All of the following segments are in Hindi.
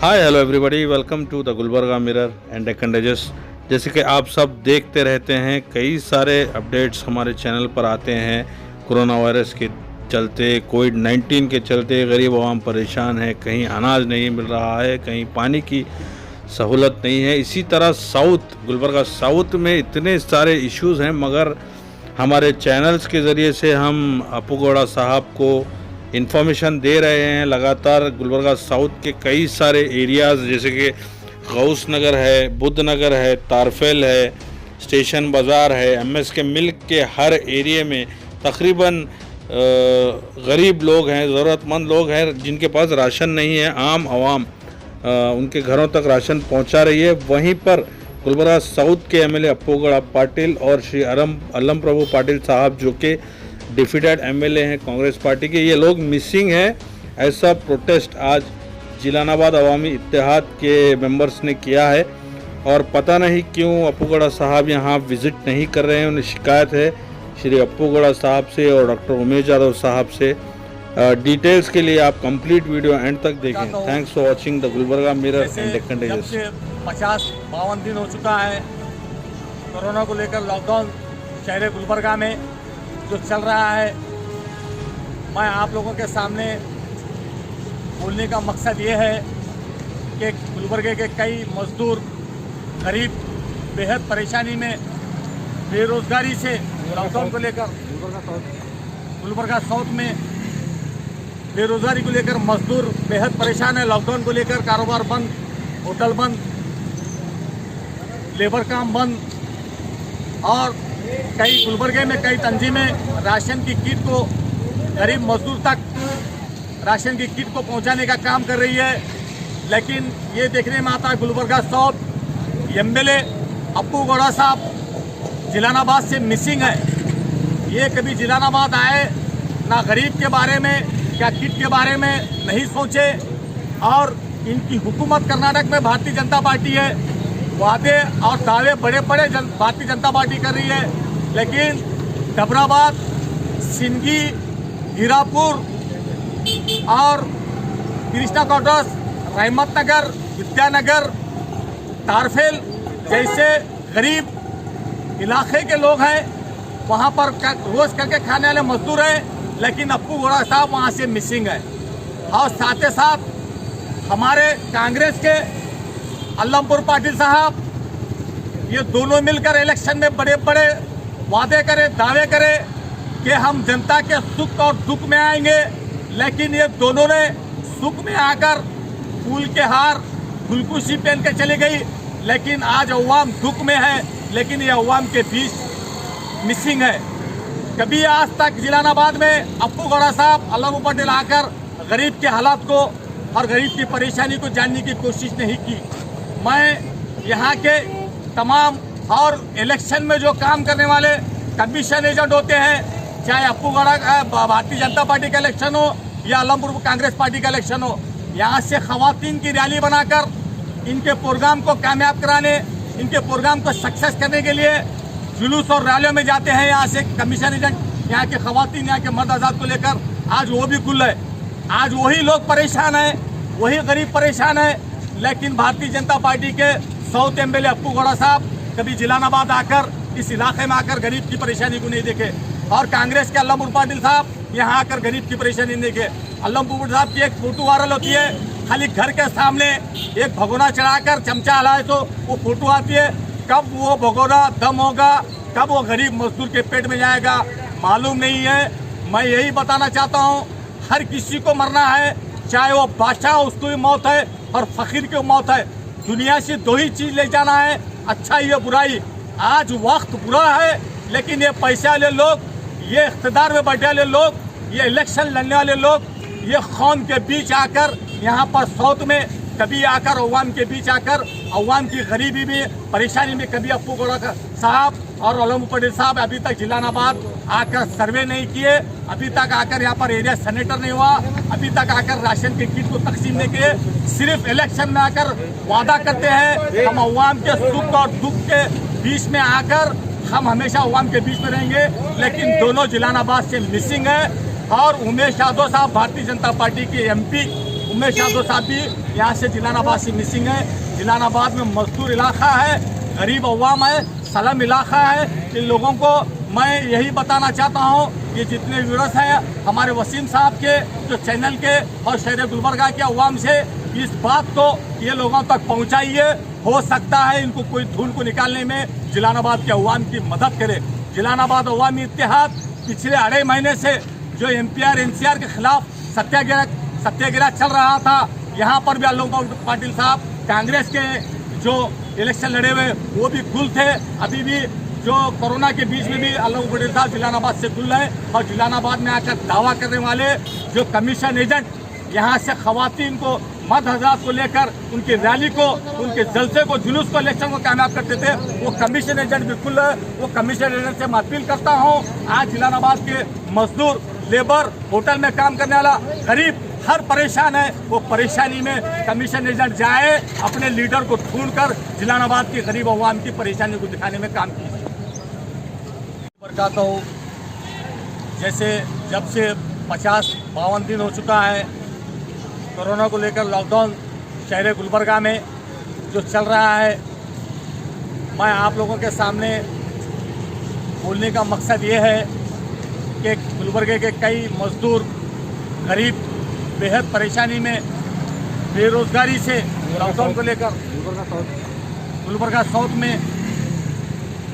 Hi hello everybody, welcome to the Gulbarga mirror and Deccan digest. जैसे कि आप सब देखते रहते हैं, कई सारे अपडेट्स हमारे चैनल पर आते हैं। कोरोना वायरस के चलते, कोविड-19 के चलते गरीब आवाम परेशान है। कहीं अनाज नहीं मिल रहा है, कहीं पानी की सहूलत नहीं है। इसी तरह गुलबर्गा साउथ में इतने सारे इश्यूज़ हैं, मगर हमारे चैनल्स के ज़रिए से हम अप्पू गौड़ा साहब को इन्फॉर्मेशन दे रहे हैं। लगातार गुलबर्गा साउथ के कई सारे एरियाज़ जैसे कि गौस नगर है, बुद्ध नगर है, तारफेल है, स्टेशन बाज़ार है, एमएस के मिल्क के हर एरिया में तकरीबन गरीब लोग हैं, ज़रूरतमंद लोग हैं जिनके पास राशन नहीं है। आम आवाम उनके घरों तक राशन पहुंचा रही है। वहीं पर गुलबर्गा साउथ के एमएलए अप्पू गौड़ा पाटिल और श्री अलम प्रभु पाटिल साहब, जो कि डिफीटेड एमएलए हैं कांग्रेस पार्टी के, ये लोग मिसिंग हैं। ऐसा प्रोटेस्ट आज जिलानाबाद अवामी इत्तेहाद के मेंबर्स ने किया है और पता नहीं क्यों अप्पू गौड़ा साहब यहाँ विज़िट नहीं कर रहे हैं। उन्हें शिकायत है श्री अप्पू गौड़ा साहब से और डॉक्टर उमेश यादव साहब से। डिटेल्स के लिए आप कंप्लीट वीडियो एंड तक देखें। Thanks for watching the Gulbarga mirror and Deccan digest. 50-52 दिन हो चुका है कोरोना को लेकर लॉकडाउन शहर गुलबर्गा में जो चल रहा है। मैं आप लोगों के सामने बोलने का मकसद ये है कि गुलबर्गे के कई मजदूर गरीब बेहद परेशानी में, बेरोजगारी से लॉकडाउन को लेकर गुलबर्गा साउथ में बेरोजगारी को लेकर मजदूर बेहद परेशान है। लॉकडाउन को लेकर कारोबार बंद, होटल बंद, लेबर काम बंद और कई गुलबर्गे में कई तंजीमें राशन की किट को गरीब मजदूर तक राशन की किट को पहुंचाने का काम कर रही है। लेकिन ये देखने में आता है गुलबर्गा साउथ एमएलए अप्पू गौड़ा साहब जिलानाबाद से मिसिंग है। ये कभी जिलानाबाद आए ना, गरीब के बारे में क्या किट के बारे में नहीं सोचे। और इनकी हुकूमत कर्नाटक में भारतीय जनता पार्टी है, वादे और दावे बड़े बड़े भारतीय जनता पार्टी कर रही है, लेकिन डबराबाद, सिंगी, हीरापुर और कृष्णा क्वार्टर्स, रहमत नगर, विद्यानगर, तारफेल जैसे गरीब इलाके के लोग हैं, वहाँ पर रोज करके खाने वाले मजदूर हैं, लेकिन अप्पू गौड़ा साहब वहाँ से मिसिंग है। और साथ ही साथ हमारे कांग्रेस के अलमपुर पाटिल साहब, ये दोनों मिलकर इलेक्शन में बड़े बड़े वादे करे, दावे करे कि हम जनता के सुख और दुख में आएंगे, लेकिन ये दोनों ने सुख में आकर फूल के हार, गुलकुशी पहन के चली गई। लेकिन आज अवाम दुख में है, लेकिन ये अवाम के बीच मिसिंग है। कभी आज तक जिलानाबाद में अप्पू गौड़ा साहब, अलम पटेल आकर गरीब के हालात को और गरीब की परेशानी को जानने की कोशिश नहीं की। मैं यहाँ के तमाम और इलेक्शन में जो काम करने वाले कमीशन एजेंट होते हैं, चाहे अप्पू गौड़ा भारतीय जनता पार्टी का इलेक्शन हो या अलमपुर कांग्रेस पार्टी का इलेक्शन हो, यहाँ से खवातीन की रैली बनाकर इनके प्रोग्राम को कामयाब कराने, इनके प्रोग्राम को सक्सेस करने के लिए जुलूस और रैलियों में जाते हैं। यहाँ से कमीशन एजेंट यहाँ के खवातीन, यहाँ के मर्द आजाद को लेकर आज वो भी गुल है। आज वही लोग परेशान हैं, वही गरीब परेशान है, लेकिन भारतीय जनता पार्टी के साउथ एमएलए अप्पू गौड़ा साहब कभी जिलानाबाद आकर इस इलाके में आकर गरीब की परेशानी को नहीं देखे। और कांग्रेस के अलमपुर पाटिल साहब यहाँ आकर गरीब की परेशानी नहीं देखे। अलमपुर साहब की एक फोटो वायरल होती है, खाली घर के सामने एक भगोना चढ़ाकर चमचा हलाए तो वो फोटो आती है। कब वो भगोना दम होगा, कब वो गरीब मजदूर के पेट में जाएगा, मालूम नहीं है। मैं यही बताना चाहता हूँ, हर किसी को मरना है, चाहे वो बादशाह हो उसको भी मौत है और फकीर की मौत है। दुनिया से दो ही चीज़ ले जाना है, अच्छाई या बुराई। आज वक्त बुरा है, लेकिन ये पैसे वाले लोग, ये इख्तिदार में बैठे वाले लोग, ये इलेक्शन लड़ने वाले लोग, ये कौम के बीच आकर यहाँ पर साउथ में कभी आकर अवाम के बीच आकर अवाम की गरीबी में, परेशानी में कभी अप्पू गौड़ा साहब और अलम पटेल साहब अभी तक जिलानाबाद आकर सर्वे नहीं किए, अभी तक आकर यहाँ पर एरिया सेनेटर नहीं हुआ, अभी तक आकर राशन के किट को तकसीम नहीं किए। सिर्फ इलेक्शन में आकर वादा करते हैं हम अवाम के सुख और दुख के बीच में आकर हम हमेशा अवाम के बीच में रहेंगे, लेकिन दोनों जिलानाबाद से मिसिंग है। और उमेश यादव साहब भारतीय जनता पार्टी के एमपी उमेश यादव साहब भी यहाँ से जिलानाबाद से मिसिंग है। जिलानाबाद में मजदूर इलाका है, गरीब अवाम है, सलम इलाका है। इन लोगों को मैं यही बताना चाहता हूँ, ये जितने व्यूअर्स हैं हमारे वसीम साहब के जो चैनल के और शहर गुलबर्गा के अवाम से इस बात को ये लोगों तक पहुँचाइए। हो सकता है इनको कोई धूल को निकालने में जिलानाबाद के अवाम की मदद करे। जिलानाबाद अवामी इत्तेहाद पिछले 2.5 महीने से जो MPR NCR के खिलाफ सत्याग्रह चल रहा था, यहाँ पर भी अल्लाह पाटिल साहब कांग्रेस के जो इलेक्शन लड़े हुए वो भी गुल थे। अभी भी जो कोरोना के बीच में भी अल्लाह पाटिल साहब जिलानाबाद से गुल है। और जिलानाबाद में आकर दावा करने वाले जो कमीशन एजेंट यहाँ से खवातीन को मद हजरात को लेकर उनकी रैली को, उनके जलसे को, जुलूस को, इलेक्शन को कामयाब करते थे, वो कमीशन एजेंट बिल्कुल है। वो कमीशन एजेंट से मैं अपील करता हूँ, आज जिलानाबाद के मजदूर, लेबर, होटल में काम करने वाला गरीब हर परेशान है। वो परेशानी में कमीशन एजेंट जाए, अपने लीडर को ढूंढकर जिलानाबाद की गरीब अवाम की परेशानी को दिखाने में काम कीजिए। बताता हूँ, जैसे जब से 50-52 दिन हो चुका है कोरोना को लेकर लॉकडाउन शहर गुलबर्गा में जो चल रहा है, मैं आप लोगों के सामने बोलने का मकसद ये है कि गुलबर्गे के कई मजदूर गरीब बेहद परेशानी में, बेरोजगारी से लॉकडाउन को लेकर गुलबर्गा साउथ में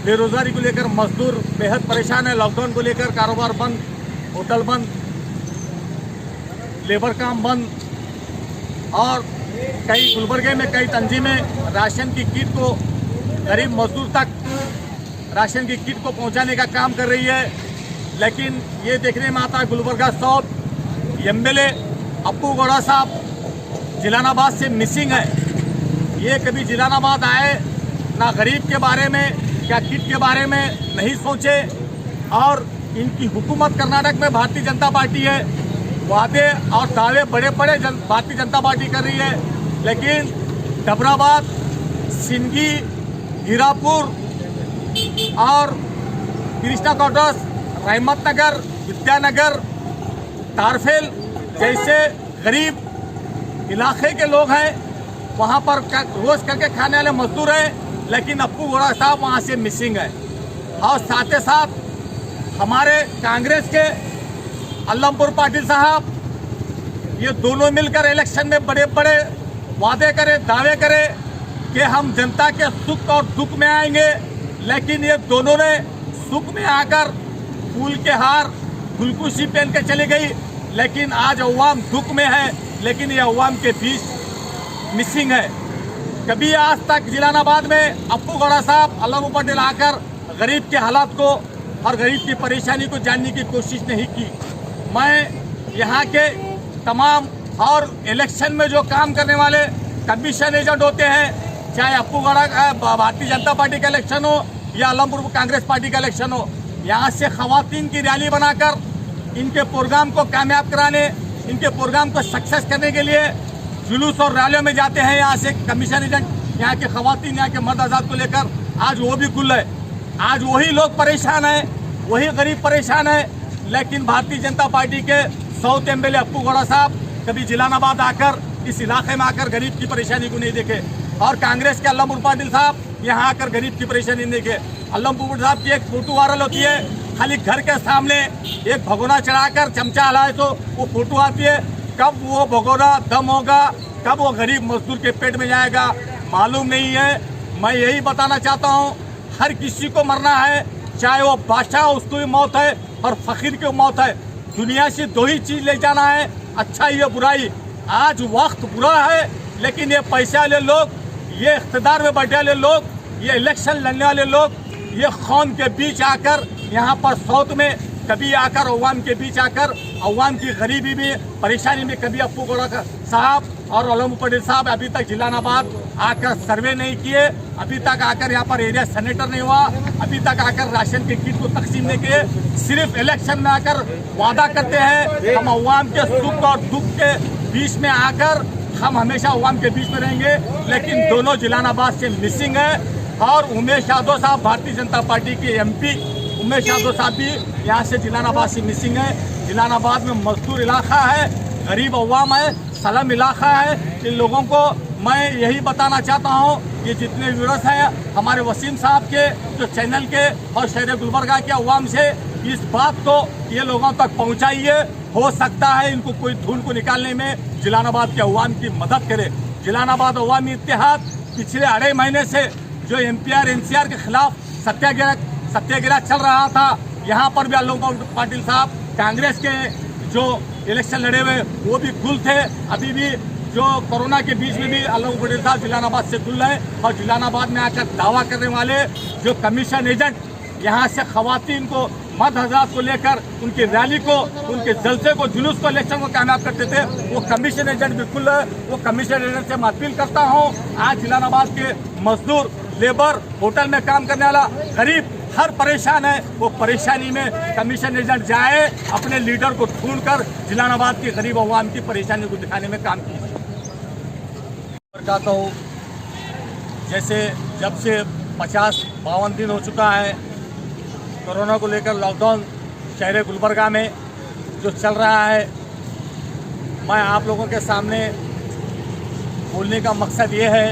बेरोजगारी को लेकर मजदूर बेहद परेशान है। लॉकडाउन को लेकर कारोबार बंद, होटल बंद, लेबर काम बंद और कई गुलबर्गे में कई तंजीमें राशन की किट को गरीब मजदूर तक राशन की किट को पहुंचाने का काम कर रही है। लेकिन ये देखने में आता है गुलबर्गा साउथ MLA अप्पू गौड़ा साहब जिलानाबाद से मिसिंग है। ये कभी जिलानाबाद आए ना, गरीब के बारे में क्या किट के बारे में नहीं सोचे। और इनकी हुकूमत कर्नाटक में भारतीय जनता पार्टी है, वादे और दावे बड़े बड़े भारतीय जनता पार्टी कर रही है, लेकिन डबराबाद, सिंगी, हीरापुर और कृष्णा क्वार्टर्स, रहमत नगर, विद्यानगर, तारफेल जैसे गरीब इलाके के लोग हैं, वहाँ पर रोज करके खाने वाले मजदूर हैं, लेकिन अप्पू गौड़ा साहब वहाँ से मिसिंग है। और साथ ही साथ हमारे कांग्रेस के अल्लमपुर पाटिल साहब, ये दोनों मिलकर इलेक्शन में बड़े बड़े वादे करे, दावे करे कि हम जनता के सुख और दुख में आएंगे, लेकिन ये दोनों ने सुख में आकर फूल के हार, गुलकुशी पहन के चली गई। लेकिन आज अवाम दुख में है, लेकिन ये अवाम के बीच मिसिंग है। कभी आज तक जिलानाबाद में अप्पू गौड़ा साहब, अल्लाह पटेल आकर गरीब के हालात को और गरीब की परेशानी को जानने की कोशिश नहीं की। मैं यहाँ के तमाम और इलेक्शन में जो काम करने वाले कमीशन एजेंट होते हैं, चाहे अप्पू गौड़ा का भारतीय जनता पार्टी का इलेक्शन हो या आलमपुर कांग्रेस पार्टी का इलेक्शन हो, यहाँ से खवातीन की रैली बनाकर इनके प्रोग्राम को कामयाब कराने, इनके प्रोग्राम को सक्सेस करने के लिए जुलूस और रैलियों में जाते हैं। यहाँ से कमीशन एजेंट यहाँ के खवातीन, यहाँ के मर्द आजाद को लेकर आज वो भी गुल है। आज वही लोग परेशान हैं, वही गरीब परेशान है। लेकिन भारतीय जनता पार्टी के साउथ MLA अप्पू गौड़ा साहब कभी जिलानाबाद आकर, इस इलाके में आकर गरीब की परेशानी को नहीं देखे। और कांग्रेस के अल्लमपुर पाटिल साहब यहाँ आकर गरीब की परेशानी नहीं देखे। अल्लमपुर साहब की एक फोटो वायरल होती है, खाली घर के सामने एक भगोना चढ़ाकर चमचा हलाए तो वो फोटो आती है। कब वो भगोना दम होगा, कब वो गरीब मजदूर के पेट में जाएगा, मालूम नहीं है। मैं यही बताना चाहता हूँ, हर किसी को मरना है, चाहे वो बादशाह हो उसको भी मौत है और फकीर की मौत है। दुनिया से दो ही चीज़ ले जाना है, अच्छाई या बुराई। आज वक्त बुरा है, लेकिन ये पैसे वाले लोग, ये इख्तिदार में बैठे वाले लोग, ये इलेक्शन लड़ने वाले लोग, ये कौम के बीच आकर यहाँ पर साउथ में कभी आकर अवाम के बीच आकर अवाम की गरीबी में, परेशानी में कभी अप्पू गौड़ा साहब और अल्लमपुर पाटिल साहब अभी तक जिलानाबाद आकर सर्वे नहीं किए, अभी तक आकर यहाँ पर एरिया सेनेटर नहीं हुआ, अभी तक आकर राशन के किट को तकसीम नहीं किए। सिर्फ इलेक्शन में आकर वादा करते हैं, हम अवाम के सुख और दुख के बीच में आकर हम हमेशा अवाम के बीच में रहेंगे। लेकिन दोनों जिलानाबाद से मिसिंग है। और उमेश यादव साहब भारतीय जनता पार्टी के MP उमेश यादव साहब भी यहाँ से जिलानाबाद से मिसिंग है। जिलानाबाद में मजदूर इलाका है, गरीब अवाम है, सलम इलाका है। इन लोगों को मैं यही बताना चाहता हूँ कि जितने व्यूअर्स हैं हमारे वसीम साहब के जो चैनल के और शहर गुलबर्गा के अवाम से इस बात को ये लोगों तक पहुँचाइए। हो सकता है इनको कोई धूल को निकालने में जिलानाबाद के अवाम की मदद करे। जिलानाबाद अवामी इत्तेहाद पिछले 2.5 महीने से जो MPR NCR के खिलाफ सत्याग्रह चल रहा था, यहाँ पर भी अल्लाह पाटिल साहब कांग्रेस के जो इलेक्शन लड़े हुए वो भी गुल थे। अभी भी जो कोरोना के बीच में भी अल्लाह पाटिल साहब जिलानाबाद से गुल है। और जिलानाबाद में आकर दावा करने वाले जो कमीशन एजेंट यहाँ से खवातीन को मर्द हजरात को लेकर उनकी रैली को, उनके जलसे को, जुलूस को, इलेक्शन को कामयाब करते थे, वो कमीशन एजेंट बिल्कुल है। वो कमीशन एजेंट से मैं अपील करता हूँ, आज जिलानाबाद के मजदूर, लेबर, होटल में काम करने वाला गरीब हर परेशान है। वो परेशानी में कमीशन एजेंट जाए, अपने लीडर को ढूंढकर जिलानाबाद के गरीब अवाम की परेशानी को दिखाने में काम कीजिए। कहता हूँ जैसे जब से 50-52 दिन हो चुका है कोरोना को लेकर लॉकडाउन शहर गुलबर्गा में जो चल रहा है, मैं आप लोगों के सामने बोलने का मकसद ये है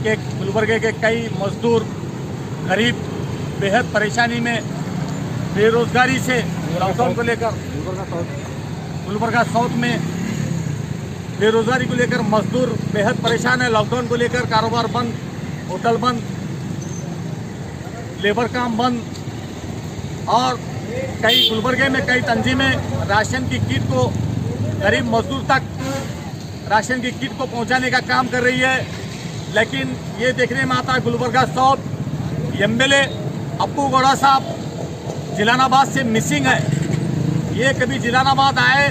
कि गुलबर्गे के कई मजदूर गरीब बेहद परेशानी में, बेरोजगारी से लॉकडाउन को लेकर गुलबर्गा साउथ में बेरोजगारी को लेकर मजदूर बेहद परेशान है। लॉकडाउन को लेकर कारोबार बंद, होटल बंद, लेबर काम बंद और कई गुलबर्गे में कई तंजीमें राशन की किट को गरीब मजदूर तक राशन की किट को पहुंचाने का काम कर रही है। लेकिन ये देखने में आता है गुलबर्गा साउथ MLA अप्पू गौड़ा साहब जिलानाबाद से मिसिंग है। ये कभी जिलानाबाद आए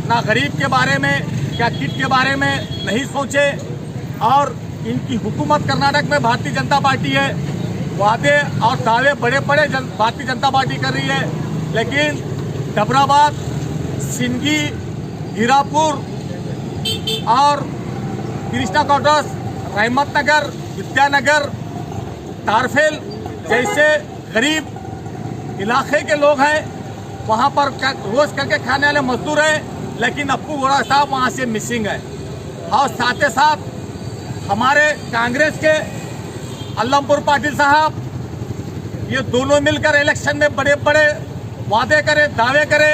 ना, गरीब के बारे में क्या किट के बारे में नहीं सोचे। और इनकी हुकूमत कर्नाटक में भारतीय जनता पार्टी है, वादे और दावे बड़े बड़े भारतीय जनता पार्टी कर रही है, लेकिन डबराबाद, सिंगी, हीरापुर और कृष्णा क्वार्टर्स, रहमत नगर, विद्यानगर, तारफेल जैसे गरीब इलाके के लोग हैं, वहाँ पर रोज करके खाने वाले मजदूर हैं, लेकिन अप्पू गौड़ा साहब वहाँ से मिसिंग है। और साथ ही साथ हमारे कांग्रेस के अल्लमपुर पाटिल साहब, ये दोनों मिलकर इलेक्शन में बड़े बड़े वादे करे, दावे करे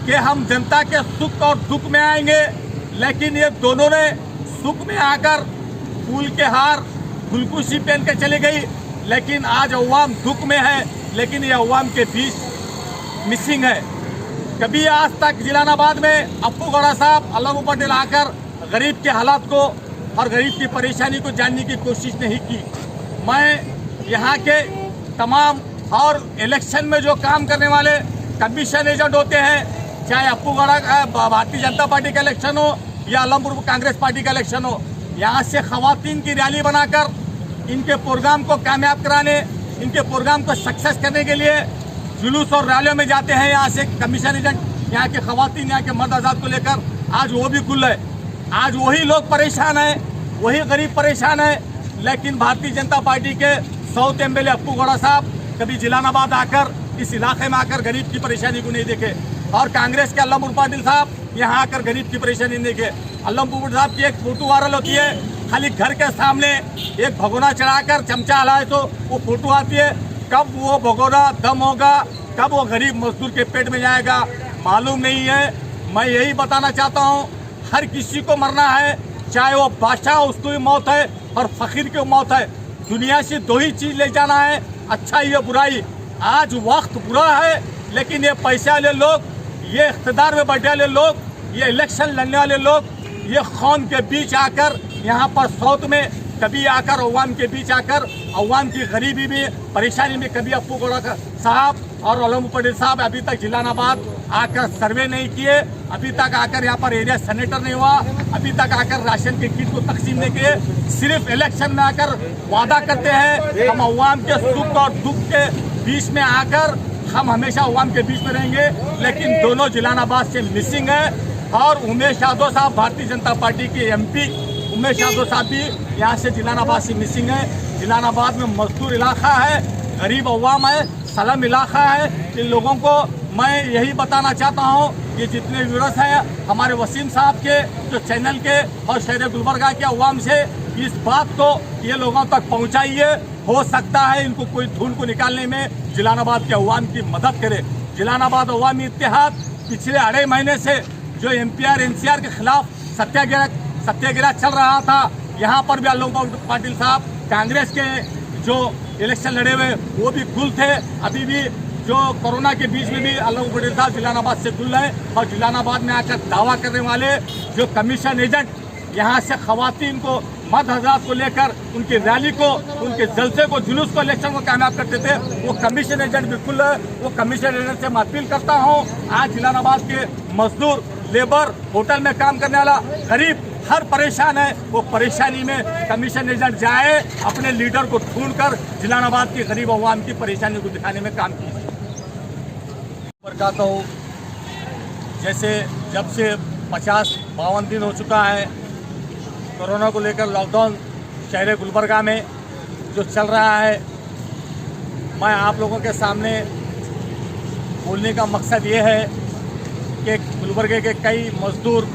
कि हम जनता के सुख और दुख में आएंगे, लेकिन ये दोनों ने सुख में आकर फूल के हार, गुलकुशी पहन के चली गई। लेकिन आज अवाम दुख में है, लेकिन ये अवाम के बीच मिसिंग है। कभी आज तक जिलानाबाद में अप्पू गौड़ा साहब, अल्लाह पटेल आकर गरीब के हालात को और गरीब की परेशानी को जानने की कोशिश नहीं की। मैं यहाँ के तमाम और इलेक्शन में जो काम करने वाले कमीशन एजेंट होते हैं, चाहे अप्पू गौड़ा भारतीय जनता पार्टी का इलेक्शन हो या आलमपुर कांग्रेस पार्टी का इलेक्शन हो, यहाँ से खवातीन की रैली बनाकर इनके प्रोग्राम को कामयाब कराने, इनके प्रोग्राम को सक्सेस करने के लिए जुलूस और रैलियों में जाते हैं। यहाँ से कमीशन एजेंट यहाँ के खवातीन, यहाँ के मर्द आजाद को लेकर आज वो भी गुल है। आज वही लोग परेशान हैं, वही गरीब परेशान है। लेकिन भारतीय जनता पार्टी के साउथ MLA अप्पू गौड़ा साहब कभी जिलानाबाद आकर, इस इलाके में आकर गरीब की परेशानी को नहीं देखे। और कांग्रेस के अल्लमपुर पाटिल साहब यहाँ आकर गरीब की परेशानी नहीं देखे। अल्लमपुर साहब की एक फोटो वायरल होती है, खाली घर के सामने एक भगोना चढ़ाकर चमचा हलाए तो वो फोटो आती है। कब वो भगोना दम होगा, कब वो गरीब मजदूर के पेट में जाएगा, मालूम नहीं है। मैं यही बताना चाहता हूँ, हर किसी को मरना है, चाहे वो बादशाह, उसको भी मौत है और फकीर की मौत है। दुनिया से दो ही चीज़ ले जाना है, अच्छाई या बुराई। आज वक्त बुरा है, लेकिन ये पैसे वाले लोग, ये इख्तिदार में बैठे वाले लोग, ये इलेक्शन लड़ने वाले लोग, ये कौम के बीच आकर यहाँ पर साउथ में कभी आकर अवाम के बीच आकर अवाम की गरीबी में, परेशानी में, कभी अप्पू गौड़ा साहब और अल्लमपुर पाटिल साहब अभी तक जिलानाबाद आकर सर्वे नहीं किए, अभी तक आकर यहाँ पर एरिया सेनेटर नहीं हुआ, अभी तक आकर राशन के किट को तकसीम नहीं किए। सिर्फ इलेक्शन में आकर वादा करते हैं हम अवाम के सुख और दुख के बीच में आकर हम हमेशा अवाम के बीच में रहेंगे, लेकिन दोनों जिलानाबाद से मिसिंग है। और उमेश यादव साहब भारतीय जनता पार्टी के MP उमेश यादव साहब भी यहाँ से जिलानाबाद से मिसिंग है। जिलानाबाद में मजदूर इलाका है, गरीब अवाम है, सलम इलाका है। इन लोगों को मैं यही बताना चाहता हूँ ये जितने व्यूअर्स हैं हमारे वसीम साहब के, जो चैनल के और शहर गुलबर्गा के अवाम से इस बात को ये लोगों तक पहुंचाइए। हो सकता है इनको कोई धुन को निकालने में जिलानाबाद के अवाम की मदद करे। जिलानाबाद अवामी इत्तेहाद पिछले 2.5 महीने से जो MPR NCR के खिलाफ सत्याग्रह चल रहा था, यहाँ पर भी अल्लाह पाटिल साहब कांग्रेस के जो इलेक्शन लड़े हुए वो भी गुल थे। अभी भी जो कोरोना के बीच में भी अल्लाह पाटिल साहब जिलानाबाद से गुल है। और जिलानाबाद में आकर दावा करने वाले जो कमीशन एजेंट यहाँ से खवातीन को मर्द हजरात को लेकर उनकी रैली को, उनके जलसे को, जुलूस को, इलेक्शन को कामयाब करते थे, वो कमीशन एजेंट बिल्कुल है। वो कमीशन एजेंट से मैं अपील करता हूँ, आज जिलानाबाद के मजदूर, लेबर, होटल में काम करने वाला गरीब हर परेशान है। वो परेशानी में कमीशन एजेंट जाए, अपने लीडर को ढूंढकर जिलानाबाद की गरीब अवाम की परेशानी को दिखाने में काम कीजिए। बताता हूँ, जैसे जब से 50-52 दिन हो चुका है कोरोना को लेकर लॉकडाउन शहर गुलबर्गा में जो चल रहा है, मैं आप लोगों के सामने बोलने का मकसद ये है कि गुलबर्गे के कई मजदूर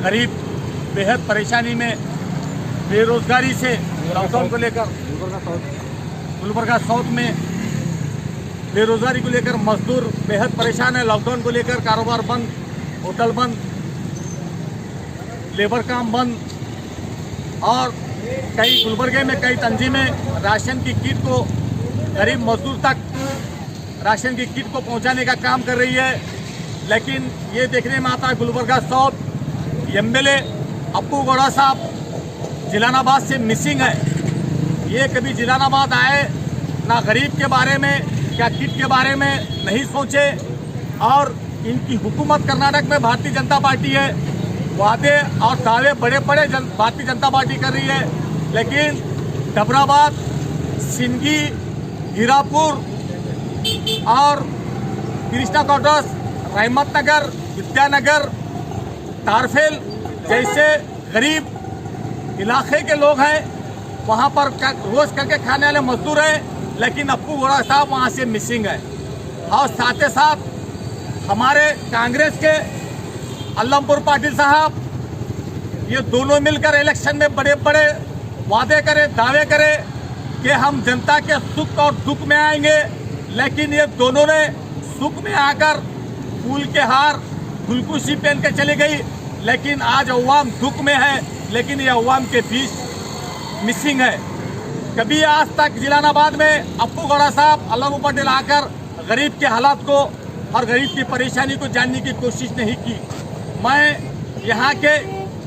गरीब बेहद परेशानी में, बेरोजगारी से लॉकडाउन को लेकर गुलबर्गा साउथ में बेरोजगारी को लेकर मजदूर बेहद परेशान है। लॉकडाउन को लेकर कारोबार बंद, होटल बंद, लेबर काम बंद और कई गुलबर्गे में कई तंजीमें राशन की किट को गरीब मजदूर तक राशन की किट को पहुंचाने का काम कर रही है। लेकिन ये देखने में आता है गुलबर्गा साउथ MLA अप्पू गौड़ा साहब जिलानाबाद से मिसिंग है। ये कभी जिलानाबाद आए ना, गरीब के बारे में क्या किट के बारे में नहीं सोचे। और इनकी हुकूमत कर्नाटक में भारतीय जनता पार्टी है, वादे और दावे बड़े बड़े भारतीय जनता पार्टी कर रही है, लेकिन डबराबाद, सिंगी, हीरापुर और कृष्णा क्वार्टर्स, रहमत नगर, विद्यानगर, तारफेल जैसे गरीब इलाके के लोग हैं, वहाँ पर रोज करके खाने वाले मजदूर हैं। लेकिन अप्पू गौड़ा साहब वहाँ से मिसिंग है। और साथ ही साथ हमारे कांग्रेस के अल्लमपुर पाटिल साहब, ये दोनों मिलकर इलेक्शन में बड़े बड़े वादे करे, दावे करे कि हम जनता के सुख और दुख में आएंगे। लेकिन ये दोनों ने सुख में आकर फूल के हार, खुलकुशी पहन के चली गई। लेकिन आज अवाम दुख में है, लेकिन ये अवाम के बीच मिसिंग है। कभी आज तक जिलानाबाद में अप्पू गौड़ा साहब, अल्लाह पटेल आकर गरीब के हालात को और गरीब की परेशानी को जानने की कोशिश नहीं की। मैं यहाँ के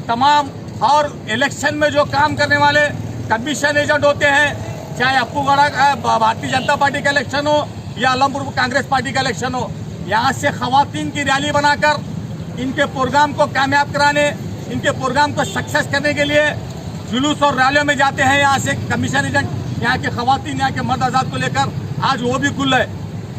तमाम और इलेक्शन में जो काम करने वाले कमीशन एजेंट होते हैं, चाहे अप्पू गौड़ा का भारतीय जनता पार्टी का इलेक्शन हो या अल्लमपुर कांग्रेस पार्टी का इलेक्शन हो, यहाँ से खवातीन की रैली बनाकर इनके प्रोग्राम को कामयाब कराने, इनके प्रोग्राम को सक्सेस करने के लिए जुलूस और रैलियों में जाते हैं। यहाँ से कमीशन एजेंट यहाँ के खवातीन, यहाँ के मर्द आजाद को लेकर आज वो भी गुल है।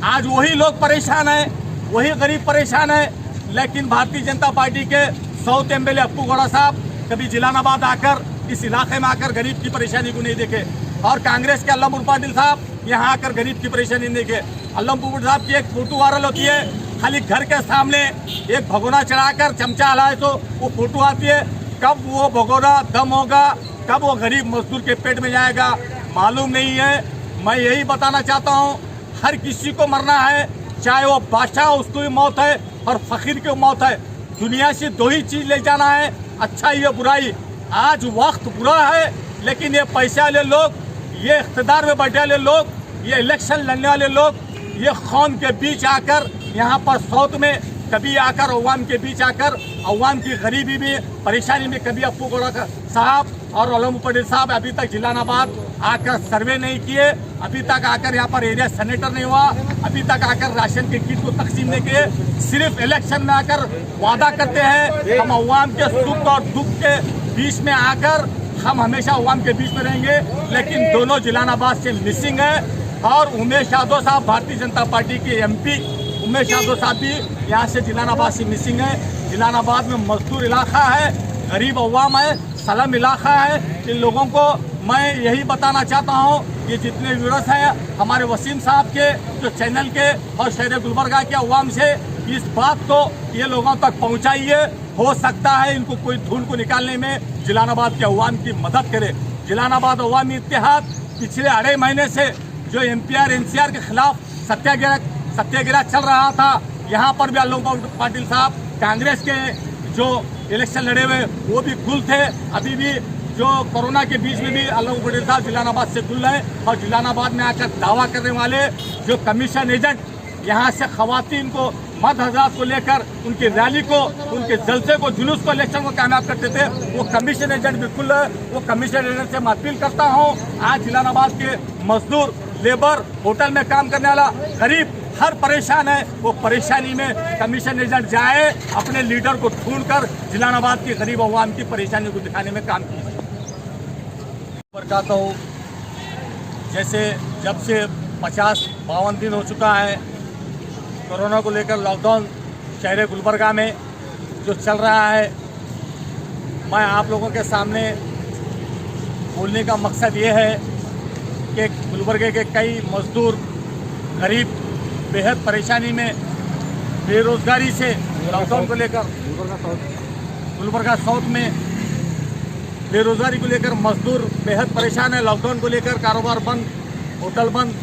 आज वही लोग परेशान हैं, वही गरीब परेशान है। लेकिन भारतीय जनता पार्टी के साउथ MLA अप्पू गौड़ा साहब कभी जिलानाबाद आकर, इस इलाके में आकर गरीब की परेशानी को नहीं देखे। और कांग्रेस के अल्लमपुर पाटिल साहब यहाँ आकर गरीब की परेशानी नहीं देखे। अल्लमपुर साहब की एक फोटो वायरल होती है, खाली घर के सामने एक भगोना चढ़ाकर चमचा हलाए तो वो फोटो आती है। कब वो भगोना दम होगा, कब वो गरीब मजदूर के पेट में जाएगा, मालूम नहीं है। मैं यही बताना चाहता हूँ, हर किसी को मरना है, चाहे वो बादशाह हो उसको भी मौत है और फकीर की मौत है। दुनिया से दो ही चीज़ ले जाना है, अच्छाई या बुराई। आज वक्त बुरा है, लेकिन ये पैसे वाले लोग, ये इख्तिदार में बैठे वाले लोग, ये इलेक्शन लड़ने वाले लोग, ये कौम के बीच आकर यहाँ पर साउथ में कभी आकर अवाम के बीच आकर अवाम की गरीबी में, परेशानी में कभी अप्पू गौड़ा साहब और अल्लमपुर पाटिल साहब अभी तक जिलानाबाद आकर सर्वे नहीं किए, अभी तक आकर यहाँ पर एरिया सेनेटर नहीं हुआ, अभी तक आकर राशन के किट को तकसीम नहीं किए। सिर्फ इलेक्शन में आकर वादा करते हैं हम अवाम के सुख और दुख के बीच में आकर हम हमेशा अवाम के बीच में रहेंगे। लेकिन दोनों जिलानाबाद से मिसिंग है। और उमेश यादव साहब भारतीय जनता पार्टी के MP उमेश यादव साहब भी यहाँ से जिलानाबाद से मिसिंग है। जिलानाबाद में मजदूर इलाका है, गरीब अवाम है, सलम इलाका है। इन लोगों को मैं यही बताना चाहता हूँ, ये जितने व्यूअर्स हैं हमारे वसीम साहब के, जो चैनल के और शहर गुलबर्गा के अवाम से इस बात को ये लोगों तक पहुंचाइए। हो सकता है इनको कोई धूल को निकालने में जिलानाबाद के अवाम की मदद करे। जिलानाबाद अवामी इत्तेहाद पिछले 2.5 महीने से जो एमपीआर एनसीआर के खिलाफ सत्याग्रह चल रहा था, यहाँ पर भी अल्लाह पाटिल साहब कांग्रेस के जो इलेक्शन लड़े हुए वो भी गुल थे। अभी भी जो कोरोना के बीच में भी अल्लाह पाटिल साहब जिलानाबाद से गुल है। और जिलानाबाद में आकर दावा करने वाले जो कमीशन एजेंट यहाँ से खवातीन को मद हजरात को लेकर उनकी रैली को, उनके जलसे को, जुलूस को, इलेक्शन को कामयाब करते थे, वो कमीशन एजेंट बिल्कुल है। वो कमीशन एजेंट से मैं अपील करता हूँ, आज जिलानाबाद के मजदूर, लेबर, होटल में काम करने वाला गरीब हर परेशान है। वो परेशानी में कमीशन एजेंट जाए, अपने लीडर को ढूंढ कर जिलानाबाद की गरीब अवाम की परेशानी को दिखाने में काम कीजिए। बताता हूँ, जैसे जब से 50-52 दिन हो चुका है कोरोना को लेकर लॉकडाउन शहर गुलबर्गा में जो चल रहा है, मैं आप लोगों के सामने बोलने का मकसद ये है कि गुलबर्गे के कई मजदूर गरीब बेहद परेशानी में, बेरोजगारी से लॉकडाउन को लेकर गुलबर्गा साउथ में बेरोजगारी को लेकर मजदूर बेहद परेशान है। लॉकडाउन को लेकर कारोबार बंद, होटल बंद,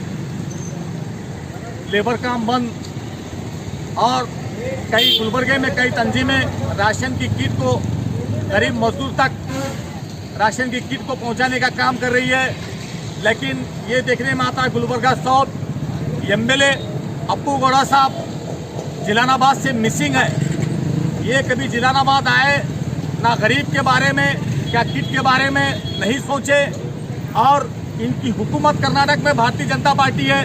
लेबर काम बंद और कई गुलबर्गे में कई तंजीमें राशन की किट को गरीब मजदूर तक राशन की किट को पहुंचाने का काम कर रही है। लेकिन ये देखने में आता है गुलबर्गा साउथ एमएलए अप्पू गौड़ा साहब जिलानाबाद से मिसिंग है। ये कभी जिलानाबाद आए ना, गरीब के बारे में क्या किट के बारे में नहीं सोचे। और इनकी हुकूमत कर्नाटक में भारतीय जनता पार्टी है,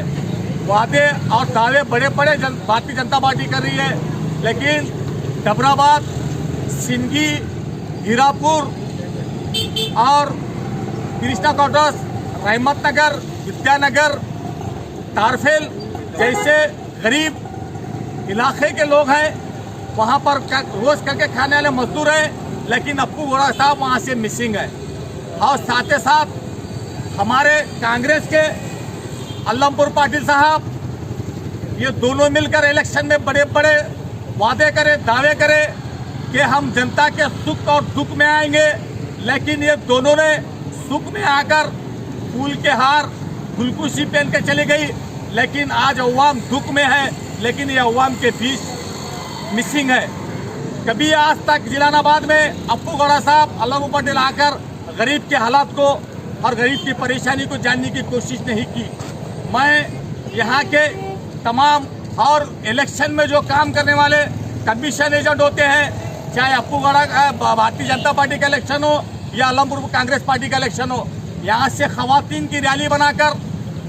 वादे और दावे बड़े बड़े भारतीय जनता पार्टी कर रही है, लेकिन डबराबाद, सिंगी, हीरापुर और कृष्णा क्वार्टर्स, रहमत नगर, विद्यानगर, तारफेल जैसे गरीब इलाके के लोग हैं, वहाँ पर रोज करके खाने वाले मजदूर हैं, लेकिन अप्पू गौड़ा साहब वहाँ से मिसिंग है। और साथ ही साथ हमारे कांग्रेस के अल्लमपुर पाटिल साहब, ये दोनों मिलकर इलेक्शन में बड़े बड़े वादे करे, दावे करे कि हम जनता के सुख और दुख में आएंगे, लेकिन ये दोनों ने सुख में आकर फूल के हार, गुलकुशी पहन के चली गई। लेकिन आज अवाम दुख में है, लेकिन ये अवाम के बीच मिसिंग है। कभी आज तक जिलानाबाद में अप्पू गौड़ा साहब, अल्लमपुर पाटिल आकर गरीब के हालात को और गरीब की परेशानी को जानने की कोशिश नहीं की। मैं यहाँ के तमाम और इलेक्शन में जो काम करने वाले कमीशन एजेंट होते हैं, चाहे अप्पू गौड़ा भारतीय जनता पार्टी का इलेक्शन हो या अल्लमपुर कांग्रेस पार्टी का इलेक्शन हो, यहाँ से खवातीन की रैली बनाकर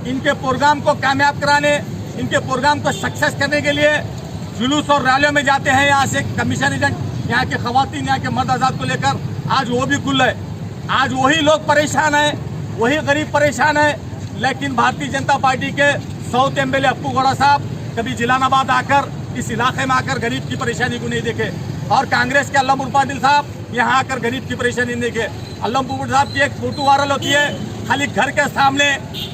इनके प्रोग्राम को कामयाब कराने, इनके प्रोग्राम को सक्सेस करने के लिए जुलूस और रैलियों में जाते हैं। यहाँ से कमीशन एजेंट यहाँ के खवातीन, यहाँ के मर्द आजाद को लेकर आज वो भी गुल है। आज वही लोग परेशान हैं, वही गरीब परेशान है। लेकिन भारतीय जनता पार्टी के साउथ एमएलए अप्पू गौड़ा साहब कभी जिलानाबाद आकर, इस इलाके में आकर गरीब की परेशानी को नहीं देखे। और कांग्रेस के अल्लमपुर पाटिल साहब यहाँ आकर गरीब की परेशानी नहीं देखे। अल्लमपुर साहब की एक फोटो वायरल होती है, खाली घर के सामने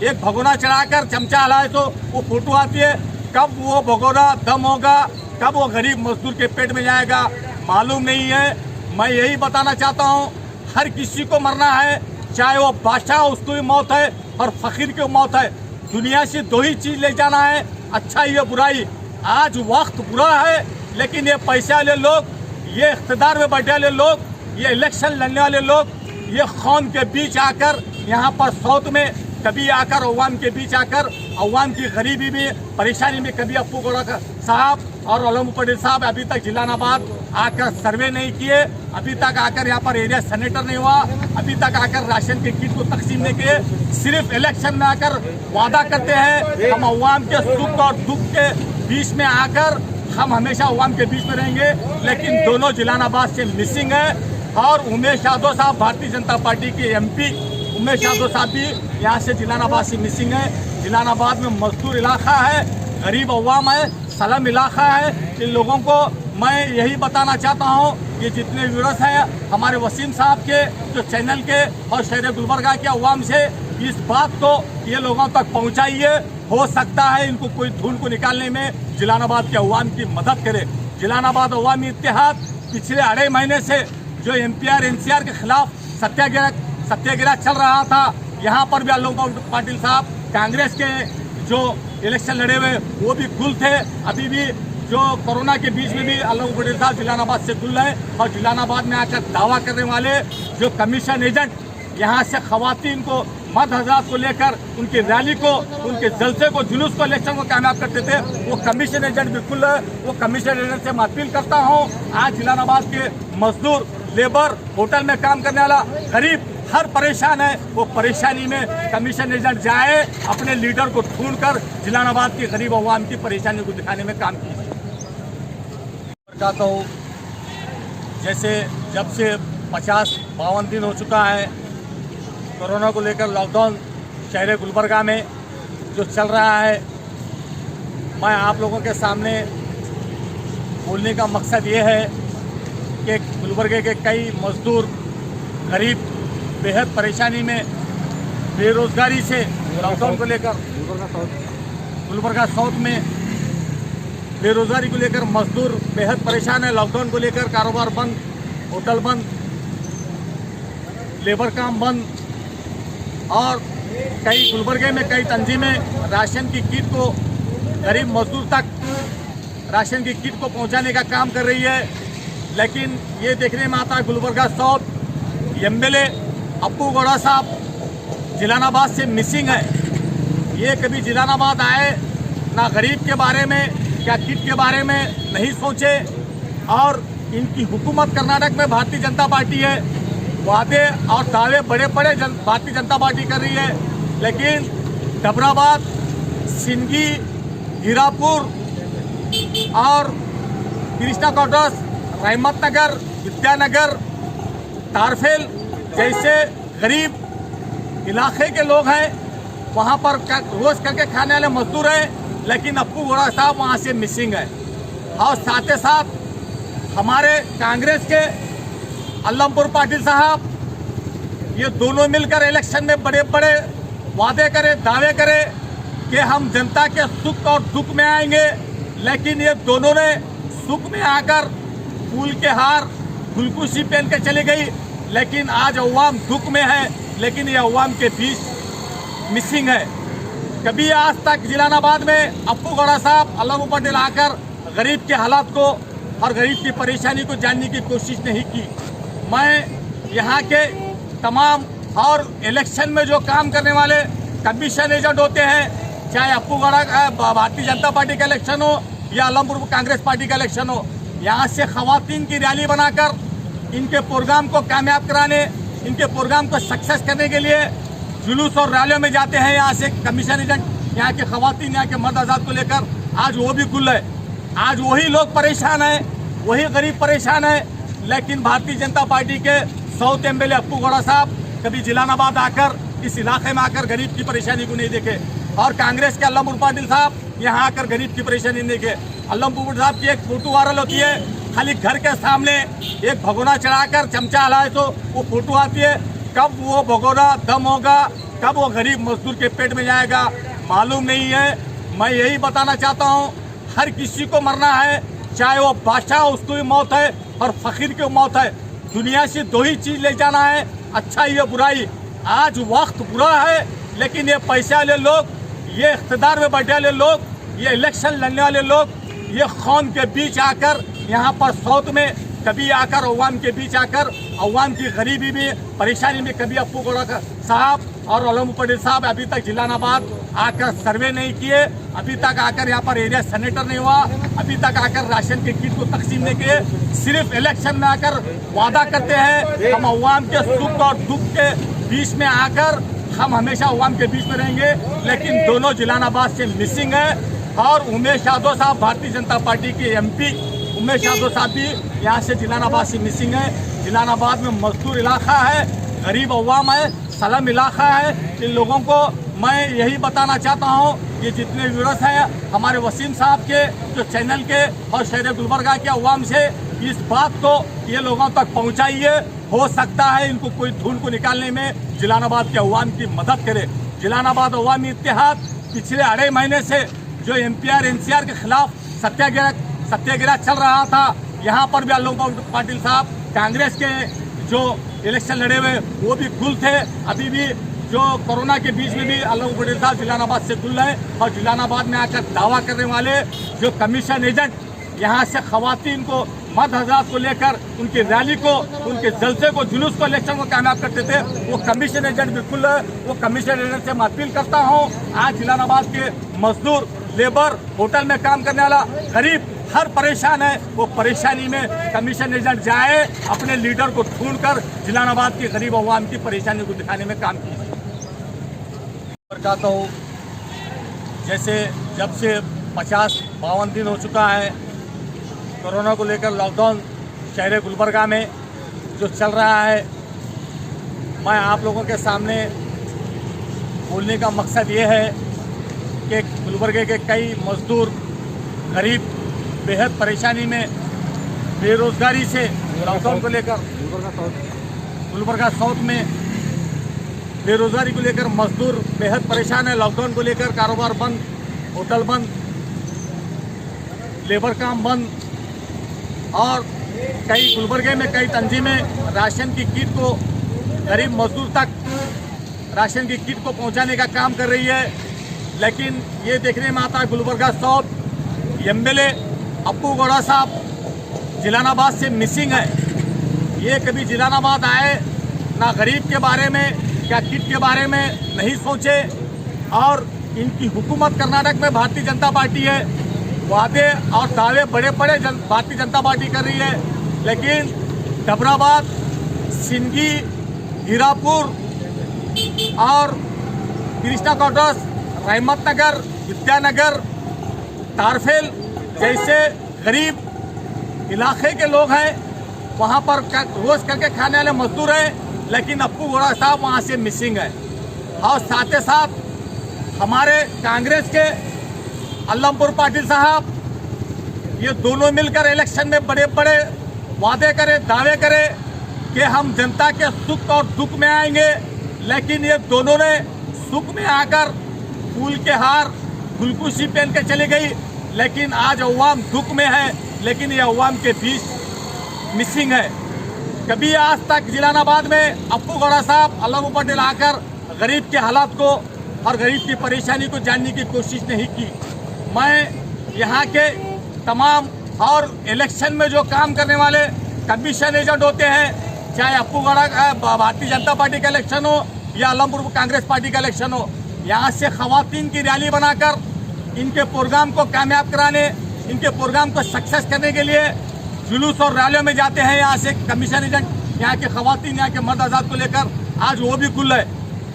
एक भगोना चढ़ाकर चमचा हलाए तो वो फोटो आती है। कब वो भगोना दम होगा, कब वो गरीब मजदूर के पेट में जाएगा, मालूम नहीं है। मैं यही बताना चाहता हूँ, हर किसी को मरना है, चाहे वो बादशाह हो उसको भी मौत है और फकीर की मौत है। दुनिया से दो ही चीज़ ले जाना है, अच्छाई या बुराई। आज वक्त बुरा है, लेकिन ये पैसे वाले लोग, ये इख्तिदार में बैठे वाले लोग, ये इलेक्शन लड़ने वाले लोग, ये कौम के बीच आकर यहाँ पर साउथ में कभी आकर अवाम के बीच आकर अवाम की गरीबी में, परेशानी में कभी अप्पू गौड़ा साहब और अल्लमपुर पाटिल साहब अभी तक जिलानाबाद आकर सर्वे नहीं किए, अभी तक आकर यहाँ पर एरिया सेनेटर नहीं हुआ, अभी तक आकर राशन के किट को तकसीम नहीं किए। सिर्फ इलेक्शन में आकर वादा करते हैं, हम अवाम के सुख और दुख के बीच में आकर हम हमेशा अवाम के बीच में रहेंगे। लेकिन दोनों जिलानाबाद से मिसिंग है। और उमेश यादव साहब भारतीय जनता पार्टी के एमपी उमेश यादव साहब भी यहाँ से जिलानाबाद से मिसिंग है। जिलानाबाद में मजदूर इलाका है, गरीब अवाम है, सलम इलाका है। इन लोगों को मैं यही बताना चाहता हूँ कि जितने व्यूअर्स हैं हमारे वसीम साहब के जो चैनल के और शहर गुलबर्गा के अवाम से, इस बात को ये लोगों तक पहुँचाइए। हो सकता है इनको कोई धूल को निकालने में जिलानाबाद के अवाम की मदद करे। जिलानाबाद अवामी इत्तेहाद पिछले 2.5 महीने से जो एमपीआर एनसीआर के खिलाफ सत्याग्रह चल रहा था, यहाँ पर भी अल्लाह पाटिल साहब कांग्रेस के जो इलेक्शन लड़े हुए वो भी गुल थे। अभी भी जो कोरोना के बीच में भी अल्लाह पाटिल साहब जिलानाबाद से गुल है। और जिलानाबाद में आकर दावा करने वाले जो कमीशन एजेंट यहाँ से खवातीन को मर्द हजरात को लेकर उनकी रैली को, उनके जलसे को, जुलूस को, इलेक्शन को कामयाब करते थे, वो कमीशन एजेंट बिल्कुल है। वो कमीशन एजेंट से मैं अपील करता हूँ, आज जिलानाबाद के मजदूर, लेबर, होटल में काम करने वाला गरीब हर परेशान है। वो परेशानी में कमीशन एजेंट जाए, अपने लीडर को ढूंढ कर जिलानाबाद की गरीब अवाम की परेशानी को दिखाने में काम कीजिए। कहता हूँ जैसे जब से 50-52 दिन हो चुका है कोरोना को लेकर लॉकडाउन शहर गुलबर्गा में जो चल रहा है, मैं आप लोगों के सामने बोलने का मकसद ये है कि गुलबर्गे के कई मजदूर गरीब बेहद परेशानी में, बेरोजगारी से लॉकडाउन को लेकर गुलबर्गा साउथ में बेरोजगारी को लेकर मजदूर बेहद परेशान है। लॉकडाउन को लेकर कारोबार बंद, होटल बंद, लेबर काम बंद और कई गुलबर्गे में कई तंजीमें राशन की किट को गरीब मजदूर तक राशन की किट को पहुंचाने का काम कर रही है। लेकिन ये देखने में आता है गुलबर्गा साउथ एमएलए अप्पू गौड़ा साहब जिलानाबाद से मिसिंग है। ये कभी जिलानाबाद आए ना, गरीब के बारे में क्या किट के बारे में नहीं सोचे। और इनकी हुकूमत कर्नाटक में भारतीय जनता पार्टी है, वादे और दावे बड़े बड़े भारतीय जनता पार्टी कर रही है, लेकिन डबराबाद, सिंगी, हीरापुर और कृष्णा क्वार्टर्स, रहमत नगर, विद्यानगर, तारफेल जैसे गरीब इलाके के लोग हैं, वहाँ पर रोज करके खाने वाले मजदूर हैं, लेकिन अप्पू गौड़ा साहब वहाँ से मिसिंग है। और साथ ही साथ हमारे कांग्रेस के अल्लमपुर पाटिल साहब, ये दोनों मिलकर इलेक्शन में बड़े बड़े वादे करे, दावे करे कि हम जनता के सुख और दुख में आएंगे, लेकिन ये दोनों ने सुख में आकर फूल के हार, गुलकुशी पहन के चली गई। लेकिन आज अवाम दुख में है, लेकिन ये अवाम के बीच मिसिंग है। कभी आज तक जिलानाबाद में अप्पू गौड़ा साहब, अल्लमपुर पाटिल आकर गरीब के हालात को और गरीब की परेशानी को जानने की कोशिश नहीं की। मैं यहाँ के तमाम और इलेक्शन में जो काम करने वाले कमीशन एजेंट होते हैं, चाहे अप्पू गौड़ा का भारतीय जनता पार्टी का इलेक्शन हो या अल्लमपुर कांग्रेस पार्टी का इलेक्शन हो, यहाँ से खवातीन की रैली बनाकर इनके प्रोग्राम को कामयाब कराने, इनके प्रोग्राम को सक्सेस करने के लिए जुलूस और रैलियों में जाते हैं। यहाँ से कमीशन एजेंट यहाँ के खवातीन, यहाँ के मर्द आजाद को लेकर आज वो भी गुल है। आज वही लोग परेशान हैं, वही गरीब परेशान है। लेकिन भारतीय जनता पार्टी के साउथ एमएलए अप्पू गौड़ा साहब कभी जिलानाबाद आकर, इस इलाके में आकर गरीब की परेशानी को नहीं देखे। और कांग्रेस के अल्लमपुर पाटिल साहब यहाँ आकर गरीब की परेशानी नहीं देखे। अल्लमपुर साहब की एक फोटो वायरल होती है, खाली घर के सामने एक भगोना चढ़ाकर चमचा हलाए तो वो फोटो आती है। कब वो भगोना दम होगा, कब वो गरीब मजदूर के पेट में जाएगा, मालूम नहीं है। मैं यही बताना चाहता हूँ, हर किसी को मरना है, चाहे वो बादशाह, उसको भी मौत है और फकीर की मौत है। दुनिया से दो ही चीज ले जाना है, अच्छाई या बुराई। आज वक्त बुरा है, लेकिन ये पैसे वाले लोग, ये इख्तिदार में बैठे वाले लोग, ये इलेक्शन लड़ने वाले लोग, ये कौम के बीच आकर यहाँ पर साउथ में कभी आकर अवाम के बीच आकर अवाम की गरीबी में, परेशानी में कभी अप्पू गौड़ा साहब और अल्लमपुर पाटिल साहब अभी तक जिलानाबाद आकर सर्वे नहीं किए, अभी तक आकर यहाँ पर एरिया सेनेटर नहीं हुआ, अभी तक आकर राशन के किट को तकसीम नहीं किए। सिर्फ इलेक्शन में आकर वादा करते हैं, हम अवाम के सुख और दुख के बीच में आकर हम हमेशा अवाम के बीच में रहेंगे। लेकिन दोनों जिलानाबाद से मिसिंग है। और उमेश यादव साहब, भारतीय जनता पार्टी के एमपी उमेश यादव साहब भी यहाँ से जिलानाबाद से मिसिंग है। जिलानाबाद में मजदूर इलाका है, गरीब अवाम है, सलम इलाका है। इन लोगों को मैं यही बताना चाहता हूँ, ये जितने व्यूअर्स हैं हमारे वसीम साहब के, जो चैनल के और शहर गुलबर्गा के अवाम से इस बात को ये लोगों तक पहुँचाइए। हो सकता है इनको कोई धूल को निकालने में जिलानाबाद के अवाम की मदद करे। जिलानाबाद अवामी इत्तेहाद पिछले अढ़ाई महीने से जो एमपीआर एनसीआर के खिलाफ सत्याग्रह चल रहा था, यहाँ पर भी अल्लम पाटिल साहब कांग्रेस के जो इलेक्शन लड़े हुए वो भी गुल थे। अभी भी जो कोरोना के बीच में भी अल्लम पाटिल साहब जिलानाबाद से गुल है। और जिलानाबाद में आकर दावा करने वाले जो कमीशन एजेंट यहाँ से खवातीन को मर्द हजरात को लेकर उनकी रैली को, उनके जलसे को, जुलूस को, इलेक्शन को कामयाब करते थे, वो कमीशन एजेंट बिल्कुल है। वो कमीशन एजेंट से मैं अपील करता हूँ, आज जिलानाबाद के मजदूर, लेबर, होटल में काम करने वाला गरीब हर परेशान है। वो परेशानी में कमीशन एजेंट जाए, अपने लीडर को ढूंढकर जिलानाबाद की गरीब अवाम की परेशानी को दिखाने में काम कीजिए। कहता हूँ, जैसे जब से 50-52 दिन हो चुका है कोरोना को लेकर लॉकडाउन शहर गुलबर्गा में जो चल रहा है, मैं आप लोगों के सामने बोलने का मकसद ये है कि गुलबर्गे के कई मजदूर गरीब बेहद परेशानी में, बेरोजगारी से, लॉकडाउन को लेकर गुलबर्गा साउथ में बेरोजगारी को लेकर मजदूर बेहद परेशान है। लॉकडाउन को लेकर कारोबार बंद, होटल बंद, लेबर काम बंद और कई गुलबर्गे में कई तंजीमें राशन की किट को गरीब मजदूर तक राशन की किट को पहुंचाने का काम कर रही है। लेकिन ये देखने में आता है गुलबर्गा साउथ एमएलए अप्पू गौड़ा साहब जिलानाबाद से मिसिंग है। ये कभी जिलानाबाद आए ना, गरीब के बारे में क्या किट के बारे में नहीं सोचे। और इनकी हुकूमत कर्नाटक में भारतीय जनता पार्टी है, वादे और दावे बड़े बड़े भारतीय जनता पार्टी कर रही है, लेकिन डबराबाद, सिंगी, हीरापुर और कृष्णा क्वार्टर्स, रहमत नगर, विद्यानगर, तारफेल जैसे गरीब इलाके के लोग हैं, वहाँ पर रोज करके खाने वाले मजदूर हैं, लेकिन अप्पू गौड़ा साहब वहाँ से मिसिंग है। और साथ ही साथ हमारे कांग्रेस के अल्लमपुर पाटिल साहब, ये दोनों मिलकर इलेक्शन में बड़े बड़े वादे करे, दावे करे कि हम जनता के सुख और दुख में आएंगे, लेकिन ये दोनों ने सुख में आकर फूल के हार, गुलकुशी पहन के चली गई। लेकिन आज अवाम दुख में है, लेकिन ये अवाम के बीच मिसिंग है। कभी आज तक जिलानाबाद में अप्पू गौड़ा साहब, अल्लम पटेल आकर गरीब के हालात को और गरीब की परेशानी को जानने की कोशिश नहीं की। मैं यहाँ के तमाम और इलेक्शन में जो काम करने वाले कमीशन एजेंट होते हैं, चाहे अप्पू गौड़ा का भारतीय जनता पार्टी का इलेक्शन हो या अल्लमपुर कांग्रेस पार्टी का इलेक्शन हो, यहाँ से खवातीन की रैली बनाकर इनके प्रोग्राम को कामयाब कराने, इनके प्रोग्राम को सक्सेस करने के लिए जुलूस और रैलियों में जाते हैं। यहाँ से कमीशन एजेंट यहाँ के खवातीन, यहाँ के मर्द आजाद को लेकर आज वो भी गुल है।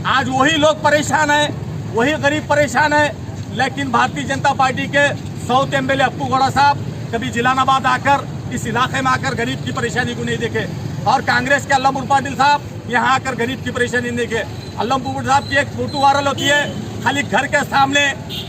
आज वही लोग परेशान हैं, वही गरीब परेशान है। लेकिन भारतीय जनता पार्टी के साउथ एमएलए अप्पू गौड़ा साहब कभी जिलानाबाद आकर, इस इलाके में आकर गरीब की परेशानी को नहीं देखे। और कांग्रेस के अल्लमपुर पाटिल साहब यहाँ आकर गरीब की परेशानी नहीं देखे। अल्लमपुर साहब की एक फोटो वायरल होती है, खाली घर के सामने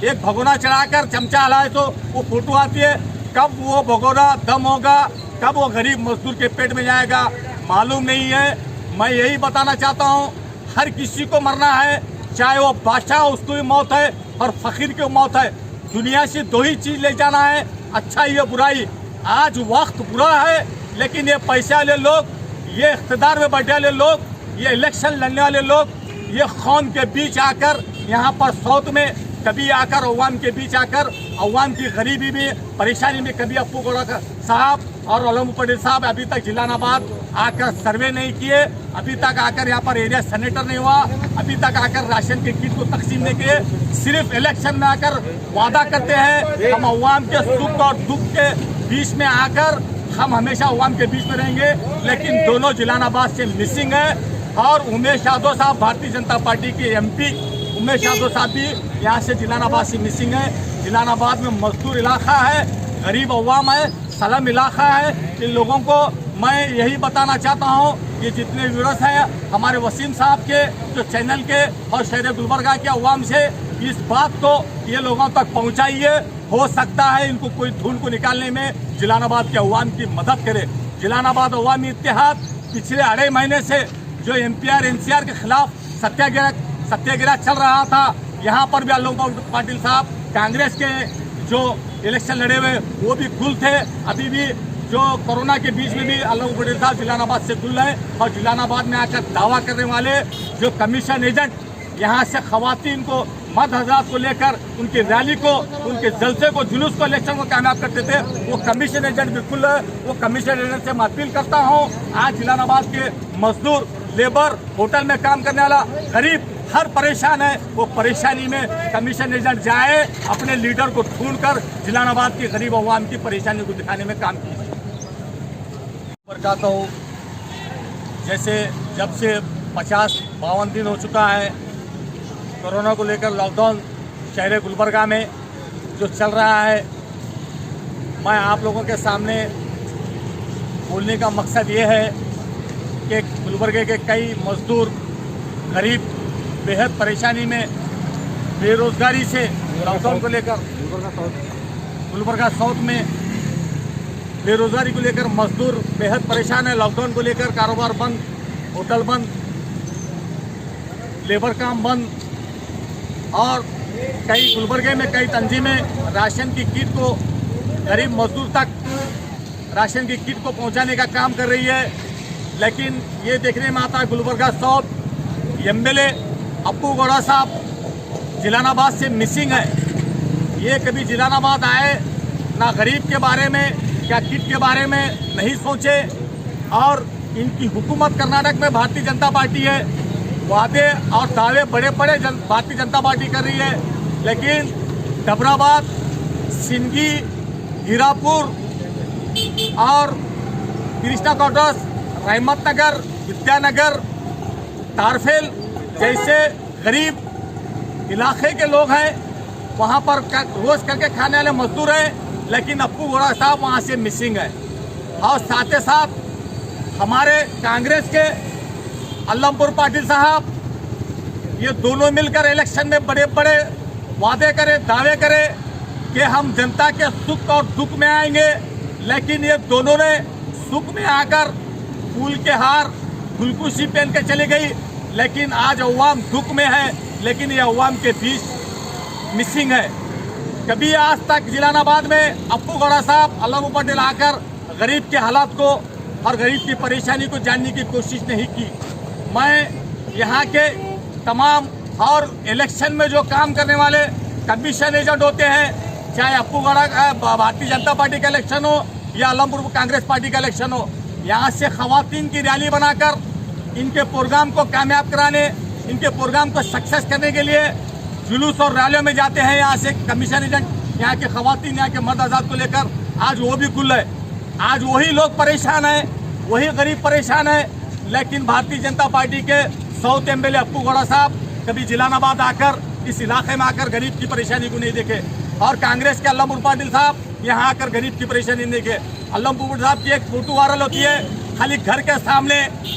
एक भगोना चढ़ाकर चमचा हलाए तो वो फोटो आती है। कब वो भगोना दम होगा, कब वो गरीब मजदूर के पेट में जाएगा, मालूम नहीं है। मैं यही बताना चाहता हूँ, हर किसी को मरना है, चाहे वो बादशाह हो उसको भी मौत है और फकीर की मौत है। दुनिया से दो ही चीज़ ले जाना है, अच्छाई या बुराई। आज वक्त बुरा है, लेकिन ये पैसे वाले लोग, ये इख्तिदार में बैठे वाले लोग, ये इलेक्शन लड़ने वाले लोग, ये कौम के बीच आकर यहाँ पर साउथ में कभी आकर अवाम के बीच आकर अवाम की गरीबी में, परेशानी में, कभी अप्पू गौड़ा साहब और अल्लम पटेल साहब अभी तक जिलानाबाद आकर सर्वे नहीं किए, अभी तक आकर यहाँ पर एरिया सेनेटर नहीं हुआ, अभी तक आकर राशन के किट को तकसीम नहीं किए। सिर्फ इलेक्शन में आकर वादा करते हैं हम अवाम के सुख और दुख के बीच में आकर हम हमेशा अवाम के बीच में रहेंगे, लेकिन दोनों जिलानाबाद से मिसिंग है। और उमेश यादव साहब, भारतीय जनता पार्टी के एमपी उमेश यादव साहब भी यहाँ से जिलानाबाद से मिसिंग है। जिलानाबाद में मजदूर इलाका है, गरीब अवाम है, सलम इलाका है। इन लोगों को मैं यही बताना चाहता हूँ, ये जितने व्यूअर्स हैं हमारे वसीम साहब के जो चैनल के और शहर गुलबर्गा के अवाम से इस बात को ये लोगों तक पहुँचाइए। हो सकता है इनको कोई धूल को निकालने में जिलानाबाद के अवाम की मदद करे। जिलानाबाद अवामी इत्तेहाद पिछले अढ़ाई महीने से जो एमपीआर एनसीआर के खिलाफ सत्याग्रह चल रहा था, यहाँ पर भी अल्लाह पाटिल साहब कांग्रेस के जो इलेक्शन लड़े हुए वो भी गुल थे। अभी भी जो कोरोना के बीच में भी अल्लाह पाटिल साहब जिलानाबाद से गुल है। और जिलानाबाद में आकर दावा करने वाले जो कमीशन एजेंट यहाँ से खवातीन को मद हजरात को लेकर उनकी रैली को, उनके जलसे को, जुलूस को, इलेक्शन को कामयाब करते थे, वो कमीशन एजेंट बिल्कुल वो कमीशन एजेंट से मैं अपील करता हूँ। आज जिलानाबाद के मजदूर, लेबर, होटल में काम करने वाला गरीब हर परेशान है। वो परेशानी में कमीशन एजेंट जाए, अपने लीडर को ढूंढकर जिलानाबाद की गरीब अवाम की परेशानी को दिखाने में काम कीजिए। चाहता हूँ जैसे जब से 50-52 दिन हो चुका है कोरोना को लेकर लॉकडाउन शहर गुलबर्गा में जो चल रहा है, मैं आप लोगों के सामने बोलने का मकसद ये है कि गुलबर्गे के कई मजदूर गरीब बेहद परेशानी में, बेरोजगारी से लॉकडाउन को लेकर गुलबर्गा साउथ में बेरोजगारी को लेकर मजदूर बेहद परेशान है। लॉकडाउन को लेकर कारोबार बंद, होटल बंद, लेबर काम बंद और कई गुलबर्गे में कई तंजीमें राशन की किट को गरीब मजदूर तक राशन की किट को पहुंचाने का काम कर रही है। लेकिन ये देखने में आता है गुलबर्गा साउथ एमएलए अप्पू गौड़ा साहब जिलानाबाद से मिसिंग है। ये कभी जिलानाबाद आए ना, गरीब के बारे में क्या किट के बारे में नहीं सोचे। और इनकी हुकूमत कर्नाटक में भारतीय जनता पार्टी है, वादे और दावे बड़े बड़े भारतीय जनता पार्टी कर रही है, लेकिन डबराबाद, सिंगी, हीरापुर और कृष्णा क्वार्टर्स, रहमत नगर, विद्यानगर, तारफेल जैसे गरीब इलाके के लोग हैं, वहाँ पर रोज करके खाने वाले मजदूर हैं, लेकिन अप्पू गौड़ा साहब वहाँ से मिसिंग है। और साथ ही साथ हमारे कांग्रेस के अल्लमपुर पाटिल साहब, ये दोनों मिलकर इलेक्शन में बड़े बड़े वादे करे, दावे करे कि हम जनता के सुख और दुख में आएंगे, लेकिन ये दोनों ने सुख में आकर फूल के हार, गुलकुशी पहन के चली गई, लेकिन आज अवाम दुख में है, लेकिन ये अवाम के बीच मिसिंग है। कभी आज तक जिलानाबाद में अप्पू गौड़ा साहब, अल्लाह पटेल आकर गरीब के हालात को और गरीब की परेशानी को जानने की कोशिश नहीं की। मैं यहाँ के तमाम और इलेक्शन में जो काम करने वाले कमीशन एजेंट होते हैं, चाहे अप्पू गौड़ा भारतीय जनता पार्टी का इलेक्शन हो या अल्लाहपुर कांग्रेस पार्टी का इलेक्शन हो, यहाँ से खवातीन की रैली बनाकर इनके प्रोग्राम को कामयाब कराने, इनके प्रोग्राम को सक्सेस करने के लिए जुलूस और रैलियों में जाते हैं। यहाँ से कमीशन एजेंट यहाँ के खवातीन, यहाँ के मर्द आजाद को लेकर आज वो भी गुल है। आज वही लोग परेशान हैं, वही गरीब परेशान है, लेकिन भारतीय जनता पार्टी के साउथ एमएलए अप्पू गौड़ा साहब कभी जिलानाबाद आकर इस इलाके में आकर गरीब की परेशानी को नहीं देखे। और कांग्रेस के अल्लमपुर पाटिल साहब यहाँ आकर गरीब की परेशानी नहीं देखे। अल्लमपुर साहब की एक फोटो वायरल होती है, खाली घर के सामने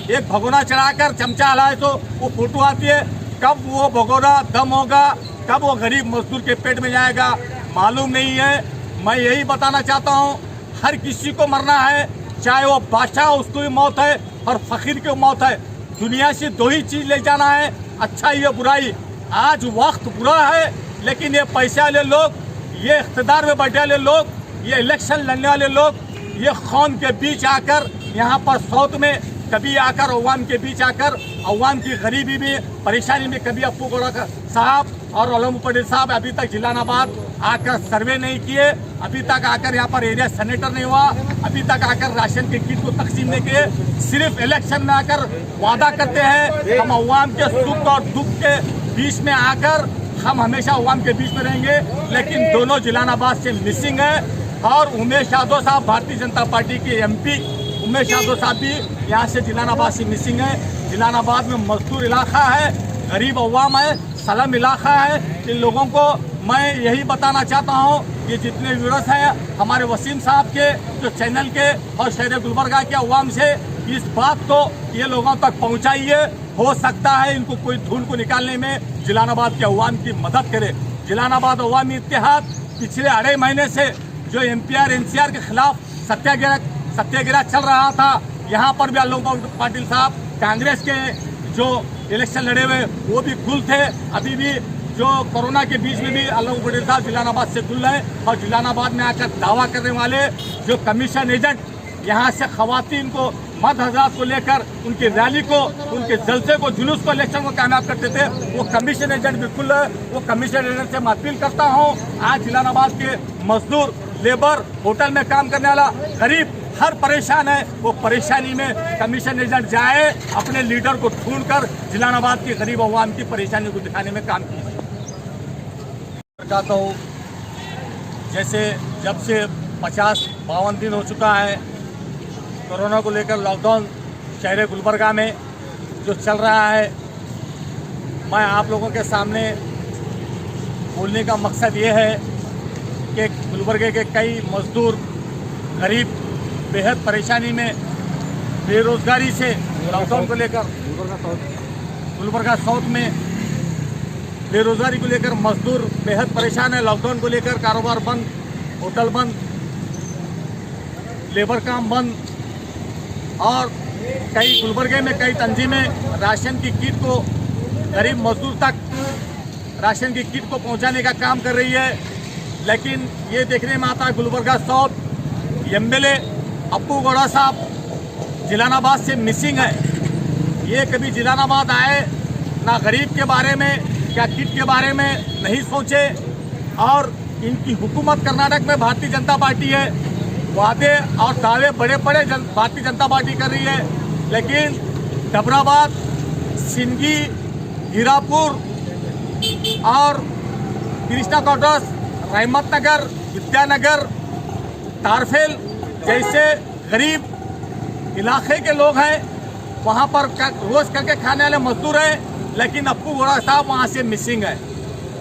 एक भगोना चढ़ाकर चमचा हलाए तो वो फोटो आती है। कब वो भगोना दम होगा, कब वो गरीब मजदूर के पेट में जाएगा, मालूम नहीं है। मैं यही बताना चाहता हूँ, हर किसी को मरना है, चाहे वो बादशाह हो उसको भी मौत है और फकीर की मौत है। दुनिया से दो ही चीज़ ले जाना है, अच्छाई या बुराई। आज वक्त बुरा है, लेकिन ये पैसे वाले लोग, ये इख्तिदार में बैठे वाले लोग, ये इलेक्शन लड़ने वाले लोग, ये कौम के बीच आकर यहाँ पर साउथ में कभी आकर अवाम के बीच आकर अवाम की गरीबी में, परेशानी में कभी अप्पू गौड़ा साहब और अल्लमपुर पाटिल साहब अभी तक जिलानाबाद आकर सर्वे नहीं किए, अभी तक आकर यहाँ पर एरिया सेनेटर नहीं हुआ, अभी तक आकर राशन के किट को तकसीम नहीं किए। सिर्फ इलेक्शन में आकर वादा करते हैं, हम अवाम के सुख और दुख के बीच में आकर हम हमेशा अवाम के बीच में रहेंगे, लेकिन दोनों जिलानाबाद से मिसिंग है। और उमेश यादव साहब भारतीय जनता पार्टी के एमपी उमेश यादव साहब भी यहाँ से जिलानाबाद से मिसिंग है। जिलानाबाद में मजदूर इलाका है, गरीब अवाम है, सलम इलाका है। इन लोगों को मैं यही बताना चाहता हूँ कि जितने व्यूअर्स हैं हमारे वसीम साहब के जो चैनल के और शहर गुलबर्गा के अवाम से इस बात को ये लोगों तक पहुँचाइए। हो सकता है इनको कोई धूल को निकालने में जिलानाबाद के अवाम की मदद करे। जिलानाबाद अवामी इत्तेहाद पिछले 2.5 महीने से जो एमपीआर एनसीआर के खिलाफ सत्याग्रह चल रहा था, यहाँ पर भी अल्लमपुर पाटिल साहब कांग्रेस के जो इलेक्शन लड़े हुए वो भी गुल थे। अभी भी जो कोरोना के बीच में भी अल्लाह पटेल साहब जिलानाबाद से खुल रहे हैं और जिलानाबाद में आकर दावा करने वाले जो कमीशन एजेंट यहाँ से खवातीन को मर्द हजरात को लेकर उनकी रैली को, उनके जलसे को, जुलूस को, इलेक्शन को कामयाब करते थे, वो कमीशन एजेंट बिल्कुल वो कमीशन एजेंट से मैं अपील करता हूँ। आज जिलानाबाद के मजदूर, लेबर, होटल में काम करने वाला गरीब हर परेशान है, वो परेशानी में कमीशन एजेंट जाए, अपने लीडर को ढूंढकर जिलानाबाद की गरीब अवाम की परेशानी को दिखाने में काम कीजिए। कहता हूँ जैसे जब से 50-52 दिन हो चुका है कोरोना को लेकर लॉकडाउन शहर गुलबर्गा में जो चल रहा है, मैं आप लोगों के सामने बोलने का मकसद ये है कि गुलबर्गे के कई मजदूर गरीब बेहद परेशानी में, बेरोजगारी से लॉकडाउन को लेकर गुलबर्गा साउथ में बेरोजगारी को लेकर मजदूर बेहद परेशान है। लॉकडाउन को लेकर कारोबार बंद, होटल बंद, लेबर काम बंद और कई गुलबर्गे में कई तंजीमें राशन की किट को गरीब मजदूर तक राशन की किट को पहुंचाने का काम कर रही है। लेकिन ये देखने में आता है गुलबर्गा साउथ एमएलए अप्पू गौड़ा साहब जिलानाबाद से मिसिंग है। ये कभी जिलानाबाद आए ना, गरीब के बारे में क्या किट के बारे में नहीं सोचे। और इनकी हुकूमत कर्नाटक में भारतीय जनता पार्टी है, वादे और दावे बड़े बड़े भारतीय जनता पार्टी कर रही है, लेकिन डबराबाद, सिंगी, हीरापुर और कृष्णा क्वार्टर्स, रहमत नगर, विद्यानगर, तारफेल जैसे गरीब इलाके के लोग हैं, वहाँ पर रोज करके खाने वाले मजदूर हैं, लेकिन अप्पू गौड़ा साहब वहाँ से मिसिंग है।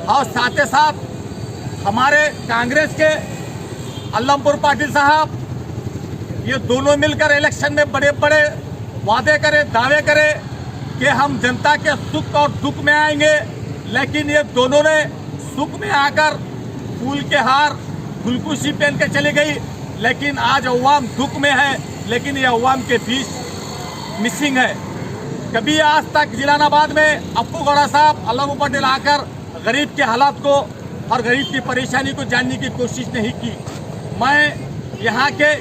और साथ ही साथ हमारे कांग्रेस के अल्लमपुर पाटिल साहब, ये दोनों मिलकर इलेक्शन में बड़े बड़े वादे करे, दावे करे कि हम जनता के सुख और दुख में आएंगे, लेकिन ये दोनों ने सुख में आकर फूल के हार, गुलकुशी पहन के चली गई, लेकिन आज अवाम दुख में है, लेकिन ये अवाम के बीच मिसिंग है। कभी आज तक जिलानाबाद में अप्पू गौड़ा साहब, अल्लमपुर पटेल आकर गरीब के हालात को और गरीब की परेशानी को जानने की कोशिश नहीं की। मैं यहाँ के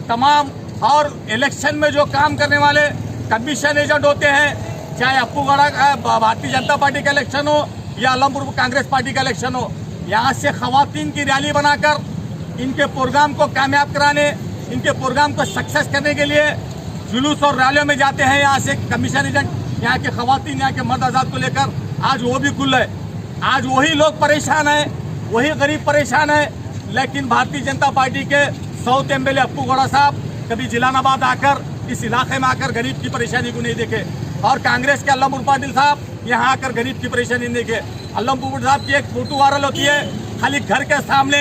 तमाम और इलेक्शन में जो काम करने वाले कमीशन एजेंट होते हैं, चाहे अप्पू गौड़ा भारतीय जनता पार्टी का इलेक्शन हो या अल्लमपुर कांग्रेस पार्टी का इलेक्शन हो, यहाँ से खवातीन की रैली बनाकर इनके प्रोग्राम को कामयाब कराने, इनके प्रोग्राम को सक्सेस करने के लिए जुलूस और रैलियों में जाते हैं। यहाँ से कमीशन एजेंट यहाँ के खवातीन, यहाँ के मर्द आजाद को लेकर आज वो भी खुल है। आज वही लोग परेशान हैं, वही गरीब परेशान है, लेकिन भारतीय जनता पार्टी के साउथ एमएलए अप्पू गौड़ा साहब कभी जिलानाबाद आकर इस इलाके में आकर गरीब की परेशानी को नहीं देखे, और कांग्रेस के अल्लमपुर पाटिल साहब यहाँ आकर गरीब की परेशानी नहीं देखे। अल्लमपुर साहब की एक फोटो वायरल होती है, खाली घर के सामने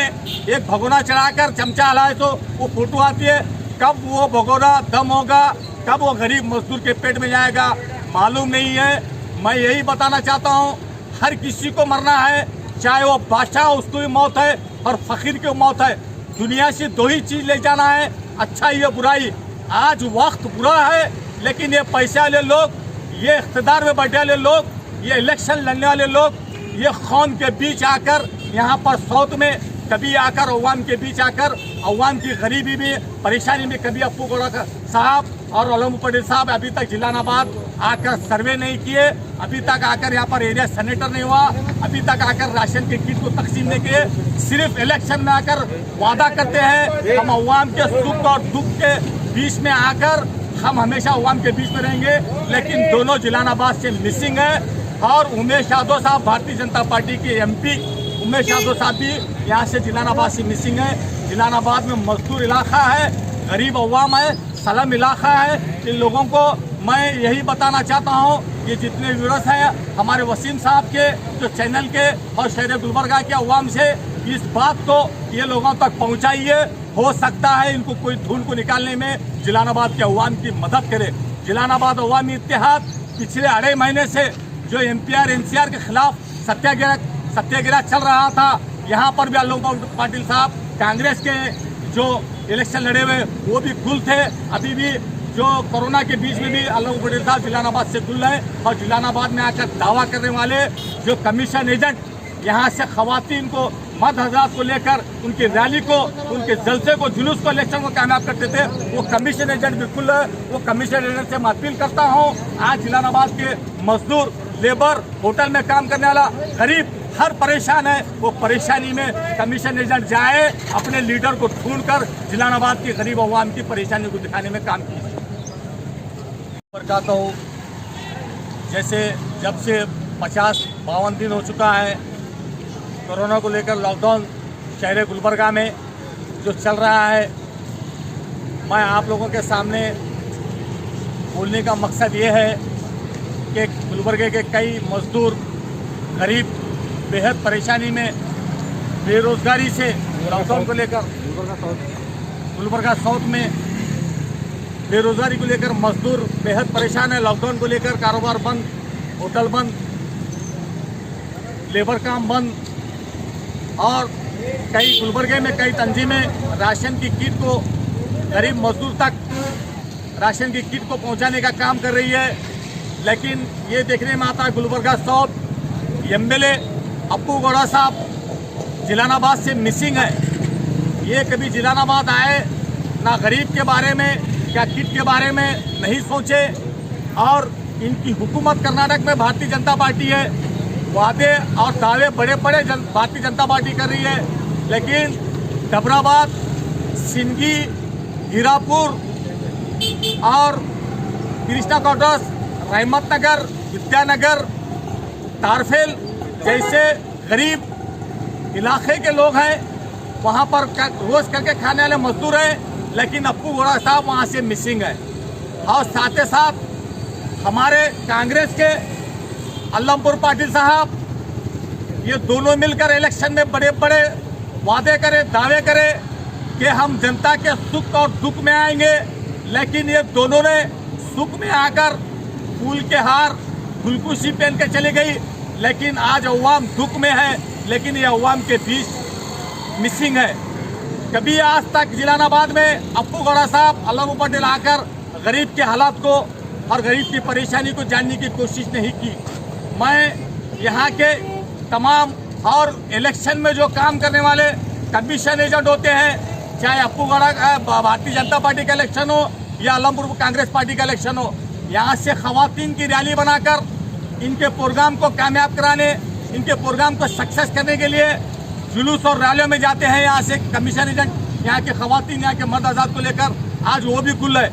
एक भगोना चढ़ाकर चमचा हलाए तो वो फोटो आती है। कब वो भगोना दम होगा, कब वो गरीब मजदूर के पेट में जाएगा, मालूम नहीं है। मैं यही बताना चाहता हूँ, हर किसी को मरना है, चाहे वो बादशाह, उसको भी मौत है और फकीर की मौत है। दुनिया से दो ही चीज़ ले जाना है, अच्छाई या बुराई। आज वक्त बुरा है, लेकिन ये पैसे वाले लोग, ये इख्तिदार में बैठे वाले लोग, ये इलेक्शन लड़ने वाले लोग, ये कौम के बीच आकर यहाँ पर साउथ में कभी आकर अवाम के बीच आकर अवाम की गरीबी में, परेशानी में, कभी अप्पू गौड़ा साहब और अल्लमपुर पटेल साहब अभी तक जिलानाबाद आकर सर्वे नहीं किए, अभी तक आकर यहाँ पर एरिया सेनेटर नहीं हुआ, अभी तक आकर राशन के किट को तकसीम नहीं किए। सिर्फ इलेक्शन में आकर वादा करते हैं हम अवाम के सुख और दुख के बीच में आकर हम हमेशा अवाम के बीच में रहेंगे, लेकिन दोनों जिलानाबाद से मिसिंग है। और उमेश यादव साहब भारतीय जनता पार्टी के एमपी उमेश यादव साहब भी यहाँ से जिलानाबाद से मिसिंग है। जिलानाबाद में मजदूर इलाका है, गरीब अवाम है, सलम इलाका है। इन लोगों को मैं यही बताना चाहता हूँ, ये जितने व्यूअर्स हैं हमारे वसीम साहब के, जो चैनल के और शहर गुलबर्गा के अवाम से इस बात को ये लोगों तक पहुँचाइए। हो सकता है इनको कोई धूल को निकालने में जिलानाबाद के अवाम की मदद करे। जिलानाबाद अवामी इत्तेहाद पिछले 2.5 महीने से जो एमपीआर एनसीआर के खिलाफ सत्याग्रह चल रहा था, यहाँ पर भी अल्लमपुर पाटिल साहब कांग्रेस के जो इलेक्शन लड़े हुए वो भी खुल थे। अभी भी जो कोरोना के बीच में भी अल्लमपुर पाटिल साहब जिलानाबाद से खुल रहे हैं, और जिलानाबाद में आकर दावा करने वाले जो कमीशन एजेंट यहाँ से खवातीन को मर्द हजरात को लेकर उनकी रैली को, उनके जलसे को, जुलूस को, इलेक्शन को कामयाब करते थे। वो कमीशन एजेंट बिल्कुल, वो कमीशन एजेंट से मैं अपील करता हूँ, आज जलालाबाद के मजदूर, लेबर, होटल में काम करने वाला गरीब हर परेशान है। वो परेशानी में कमीशन एजेंट जाए, अपने लीडर को ढूंढकर जलालाबाद की गरीब अवाम की परेशानी को दिखाने में काम कीजिए। कहता हूँ, जैसे जब से 50-52 दिन हो चुका है कोरोना को लेकर लॉकडाउन शहर गुलबर्गा में जो चल रहा है, मैं आप लोगों के सामने बोलने का मकसद ये है कि गुलबर्गे के कई मजदूर गरीब बेहद परेशानी में, बेरोज़गारी से, लॉकडाउन को लेकर गुलबर्गा साउथ में बेरोज़गारी को लेकर मजदूर बेहद परेशान है। लॉकडाउन को लेकर कारोबार बंद, होटल बंद, लेबर काम बंद, और कई गुलबर्गे में कई तंजीमें राशन की किट को गरीब मजदूर तक राशन की किट को पहुंचाने का काम कर रही है। लेकिन ये देखने में आता है गुलबर्गा साउथ एमएलए अप्पू गौड़ा साहब जलालाबाद से मिसिंग है। ये कभी जलालाबाद आए ना, गरीब के बारे में क्या किट के बारे में नहीं सोचे। और इनकी हुकूमत कर्नाटक में भारतीय जनता पार्टी है, वादे और दावे बड़े बड़े भारतीय जनता पार्टी कर रही है, लेकिन डबराबाद, सिंगी, हीरापुर और कृष्णा क्वार्टर्स, रहमत नगर, विद्यानगर, तारफेल जैसे गरीब इलाके के लोग हैं, वहाँ पर रोज करके खाने वाले मजदूर हैं, लेकिन अप्पू गौड़ा साहब वहाँ से मिसिंग है। और साथ ही साथ हमारे कांग्रेस के अल्लमपुर पाटिल साहब, ये दोनों मिलकर इलेक्शन में बड़े बड़े वादे करे, दावे करे कि हम जनता के सुख और दुख में आएंगे, लेकिन ये दोनों ने सुख में आकर फूल के हार, गुलकुशी पहन के चली गई। लेकिन आज अवाम दुख में है, लेकिन ये अवाम के बीच मिसिंग है। कभी आज तक जलालाबाद में अप्पू गौड़ा साहब, अल्लमपुर पाटिल आकर गरीब के हालात को और गरीब की परेशानी को जानने की कोशिश नहीं की। मैं यहाँ के तमाम और इलेक्शन में जो काम करने वाले कमीशन एजेंट होते हैं, चाहे अप्पू गौड़ा भारतीय जनता पार्टी का इलेक्शन हो या अल्लमपुर कांग्रेस पार्टी का इलेक्शन हो, यहाँ से खवातीन की रैली बनाकर इनके प्रोग्राम को कामयाब कराने, इनके प्रोग्राम को सक्सेस करने के लिए जुलूस और रैलियों में जाते हैं। यहाँ से कमीशन एजेंट यहाँ के खवातीन, यहाँ के मर्द आजाद को लेकर आज वो भी गुल है।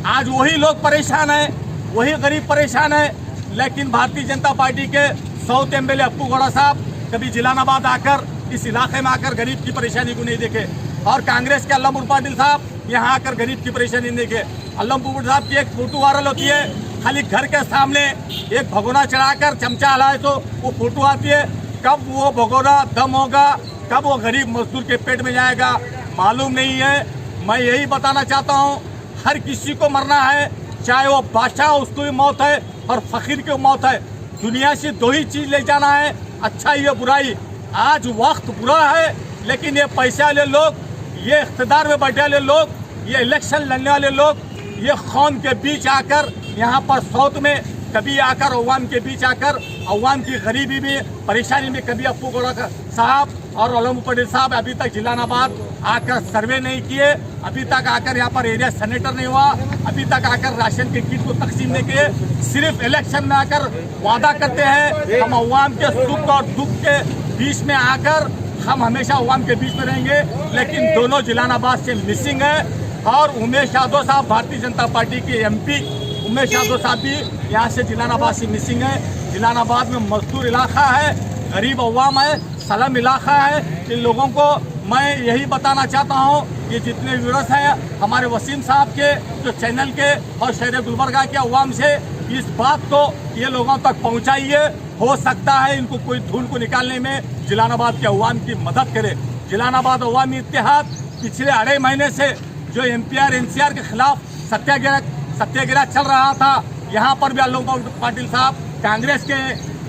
आज वही लोग परेशान हैं, वही गरीब परेशान है, लेकिन भारतीय जनता पार्टी के साउथ एमएलए अप्पू गौड़ा साहब कभी जलालाबाद आकर, इस इलाके में आकर गरीब की परेशानी को नहीं देखे। और कांग्रेस के अल्लमपुर पाटिल साहब यहाँ आकर गरीब की परेशानी नहीं देखे। अल्लमपुर साहब की एक फोटो वायरल होती है, खाली घर के सामने एक भगोना चढ़ाकर चमचा हलाए तो वो फोटो आती है। कब वो भगोना दम होगा, कब वो गरीब मजदूर के पेट में जाएगा, मालूम नहीं है। मैं यही बताना चाहता हूँ, हर किसी को मरना है, चाहे वो बादशाह हो उसको भी मौत है और फकीर की मौत है। दुनिया से दो ही चीज़ ले जाना है, अच्छाई या बुराई। आज वक्त बुरा है, लेकिन ये पैसे वाले लोग, ये इख्तिदार में बैठे वाले लोग, ये इलेक्शन लड़ने वाले लोग, ये कौम के बीच आकर यहाँ पर साउथ में कभी आकर अवाम के बीच आकर अवाम की गरीबी में, परेशानी में, कभी अप्पू गौड़ा साहब और अल्लमपुर पाटिल साहब अभी तक जलालाबाद आकर सर्वे नहीं किए, अभी तक आकर यहाँ पर एरिया सेनेटर नहीं हुआ, अभी तक आकर राशन के किट को तकसीम नहीं किए। सिर्फ इलेक्शन में आकर वादा करते हैं, हम अवाम के सुख और दुख के बीच में आकर हम हमेशा अवाम के बीच में रहेंगे, लेकिन दोनों जलालाबाद से मिसिंग है। और उमेश यादव साहब, भारतीय जनता पार्टी के एमपी उमेश यादव साहब भी यहाँ से जलालाबाद से मिसिंग है। जलालाबाद में मजदूर इलाका है, गरीब अवाम है, सलम इलाका है। इन लोगों को मैं यही बताना चाहता हूँ, ये जितने व्यूअर्स हैं हमारे वसीम साहब के, जो चैनल के और शहर गुलबर्गा के अवाम से इस बात को ये लोगों तक पहुँचाइए। हो सकता है इनको कोई धूल को निकालने में जलालाबाद के अवाम की मदद करे। जलालाबाद अवामी इत्तेहाद पिछले 2.5 महीने से जो एमपीआर एनसीआर के खिलाफ सत्याग्रह चल रहा था, यहाँ पर भी अल्लमपुर पाटिल साहब कांग्रेस के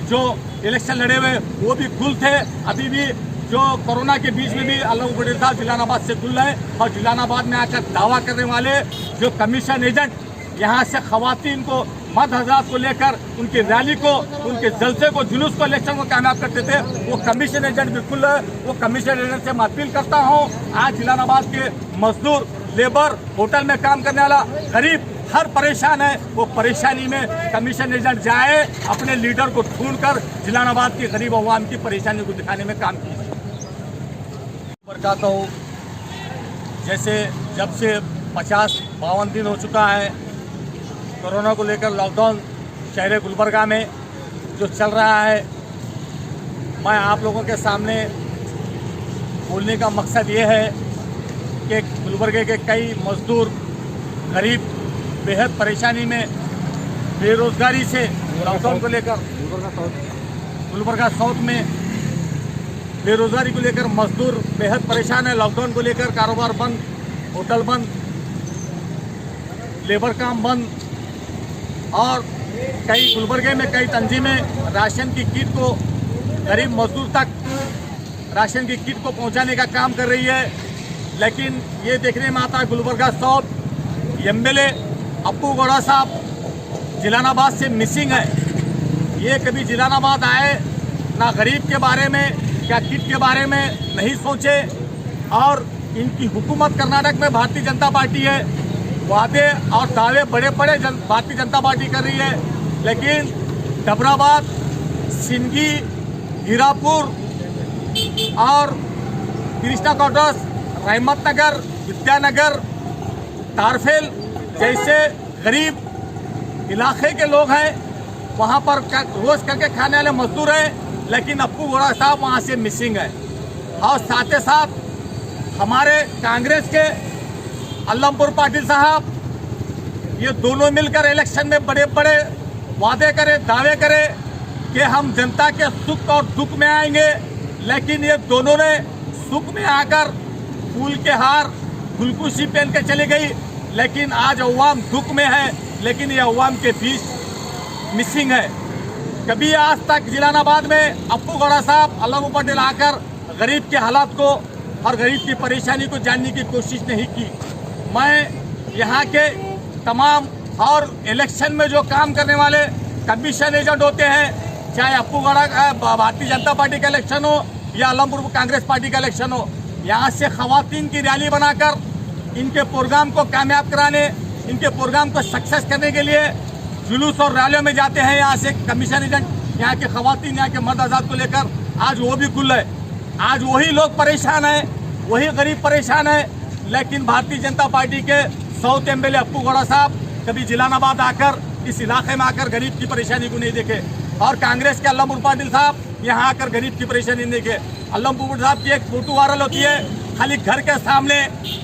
जो इलेक्शन लड़े हुए वो भी गुल थे। अभी भी जो कोरोना के बीच में भी अल्लमपुर पाटिल साहब जलालाबाद से गुल है। और जलालाबाद में आकर दावा करने वाले जो कमीशन एजेंट यहाँ से खवातीन को, मद हजरात को लेकर उनकी रैली को, उनके जलसे को, जुलूस को, इलेक्शन को कामयाब करते थे, वो कमीशन एजेंट बिल्कुल वो कमीशन एजेंट से मैं अपील करता हूँ। आज जिलानाबाद के मजदूर, लेबर, होटल में काम करने वाला गरीब हर परेशान है, वो परेशानी में कमीशन एजेंट जाए, अपने लीडर को ढूंढकर जिलानाबाद की गरीब अवाम की परेशानी को दिखाने में काम कीजिए। बताता हूँ, जैसे जब से 50-52 दिन हो चुका है कोरोना को लेकर लॉकडाउन शहर गुलबर्गा में जो चल रहा है, मैं आप लोगों के सामने बोलने का मकसद ये है कि गुलबर्गे के कई मजदूर, गरीब बेहद परेशानी में, बेरोजगारी से लॉकडाउन को लेकर गुलबर्गा साउथ में बेरोजगारी को लेकर मजदूर बेहद परेशान है। लॉकडाउन को लेकर कारोबार बंद, होटल बंद, लेबर काम बंद, और कई गुलबर्गे में कई तंजीमें राशन की किट को गरीब मजदूर तक राशन की किट को पहुंचाने का काम कर रही है। लेकिन ये देखने में आता है गुलबर्गा साउथ एमएलए अप्पू गौड़ा साहब जिलानाबाद से मिसिंग है। ये कभी जिलानाबाद आए ना, गरीब के बारे में क्या किट के बारे में नहीं सोचे। और इनकी हुकूमत कर्नाटक में भारतीय जनता पार्टी है, वादे और दावे बड़े बड़े भारतीय जनता पार्टी कर रही है, लेकिन डबराबाद, सिंगी, हीरापुर और कृष्णा क्वार्टर्स, रहमत नगर, विद्यानगर, तारफेल जैसे गरीब इलाके के लोग हैं, वहाँ पर रोज करके खाने वाले मजदूर हैं, लेकिन अप्पू गौड़ा साहब वहाँ से मिसिंग है। और साथ ही साथ हमारे कांग्रेस के अल्लमपुर पाटिल साहब, ये दोनों मिलकर इलेक्शन में बड़े बड़े वादे करे, दावे करे कि हम जनता के सुख और दुख में आएंगे, लेकिन ये दोनों ने सुख में आकर फूल के हार, गुलकुशी पहन के चली गई, लेकिन आज अवाम दुख में है, लेकिन ये अवाम के बीच मिसिंग है। कभी आज तक जिलानाबाद में अप्पू गौड़ा साहब, अल्लमपुर पाटिल आकर गरीब के हालात को और गरीब की परेशानी को जानने की कोशिश नहीं की। मैं यहाँ के तमाम और इलेक्शन में जो काम करने वाले कमीशन एजेंट होते हैं, चाहे अप्पू गौड़ा भारतीय जनता पार्टी का इलेक्शन हो या अल्लमपुर कांग्रेस पार्टी का इलेक्शन हो, यहाँ से खवातीन की रैली बनाकर इनके प्रोग्राम को कामयाब कराने, इनके प्रोग्राम को सक्सेस करने के लिए जुलूस और रैलियों में जाते हैं। यहाँ से कमीशन एजेंट यहाँ के खवातीन, यहाँ के मर्द आजाद को लेकर आज वो भी गुल है। आज वही लोग परेशान हैं, वही गरीब परेशान है, लेकिन भारतीय जनता पार्टी के साउथ एमएलए अप्पू गौड़ा साहब कभी जिलानाबाद आकर इस इलाके में आकर गरीब की परेशानी को नहीं देखे, और कांग्रेस के अल्लमपुर पाटिल साहब यहाँ आकर गरीब की परेशानी नहीं देखे। अल्लमपुर साहब की एक फोटो वायरल होती है, खाली घर के सामने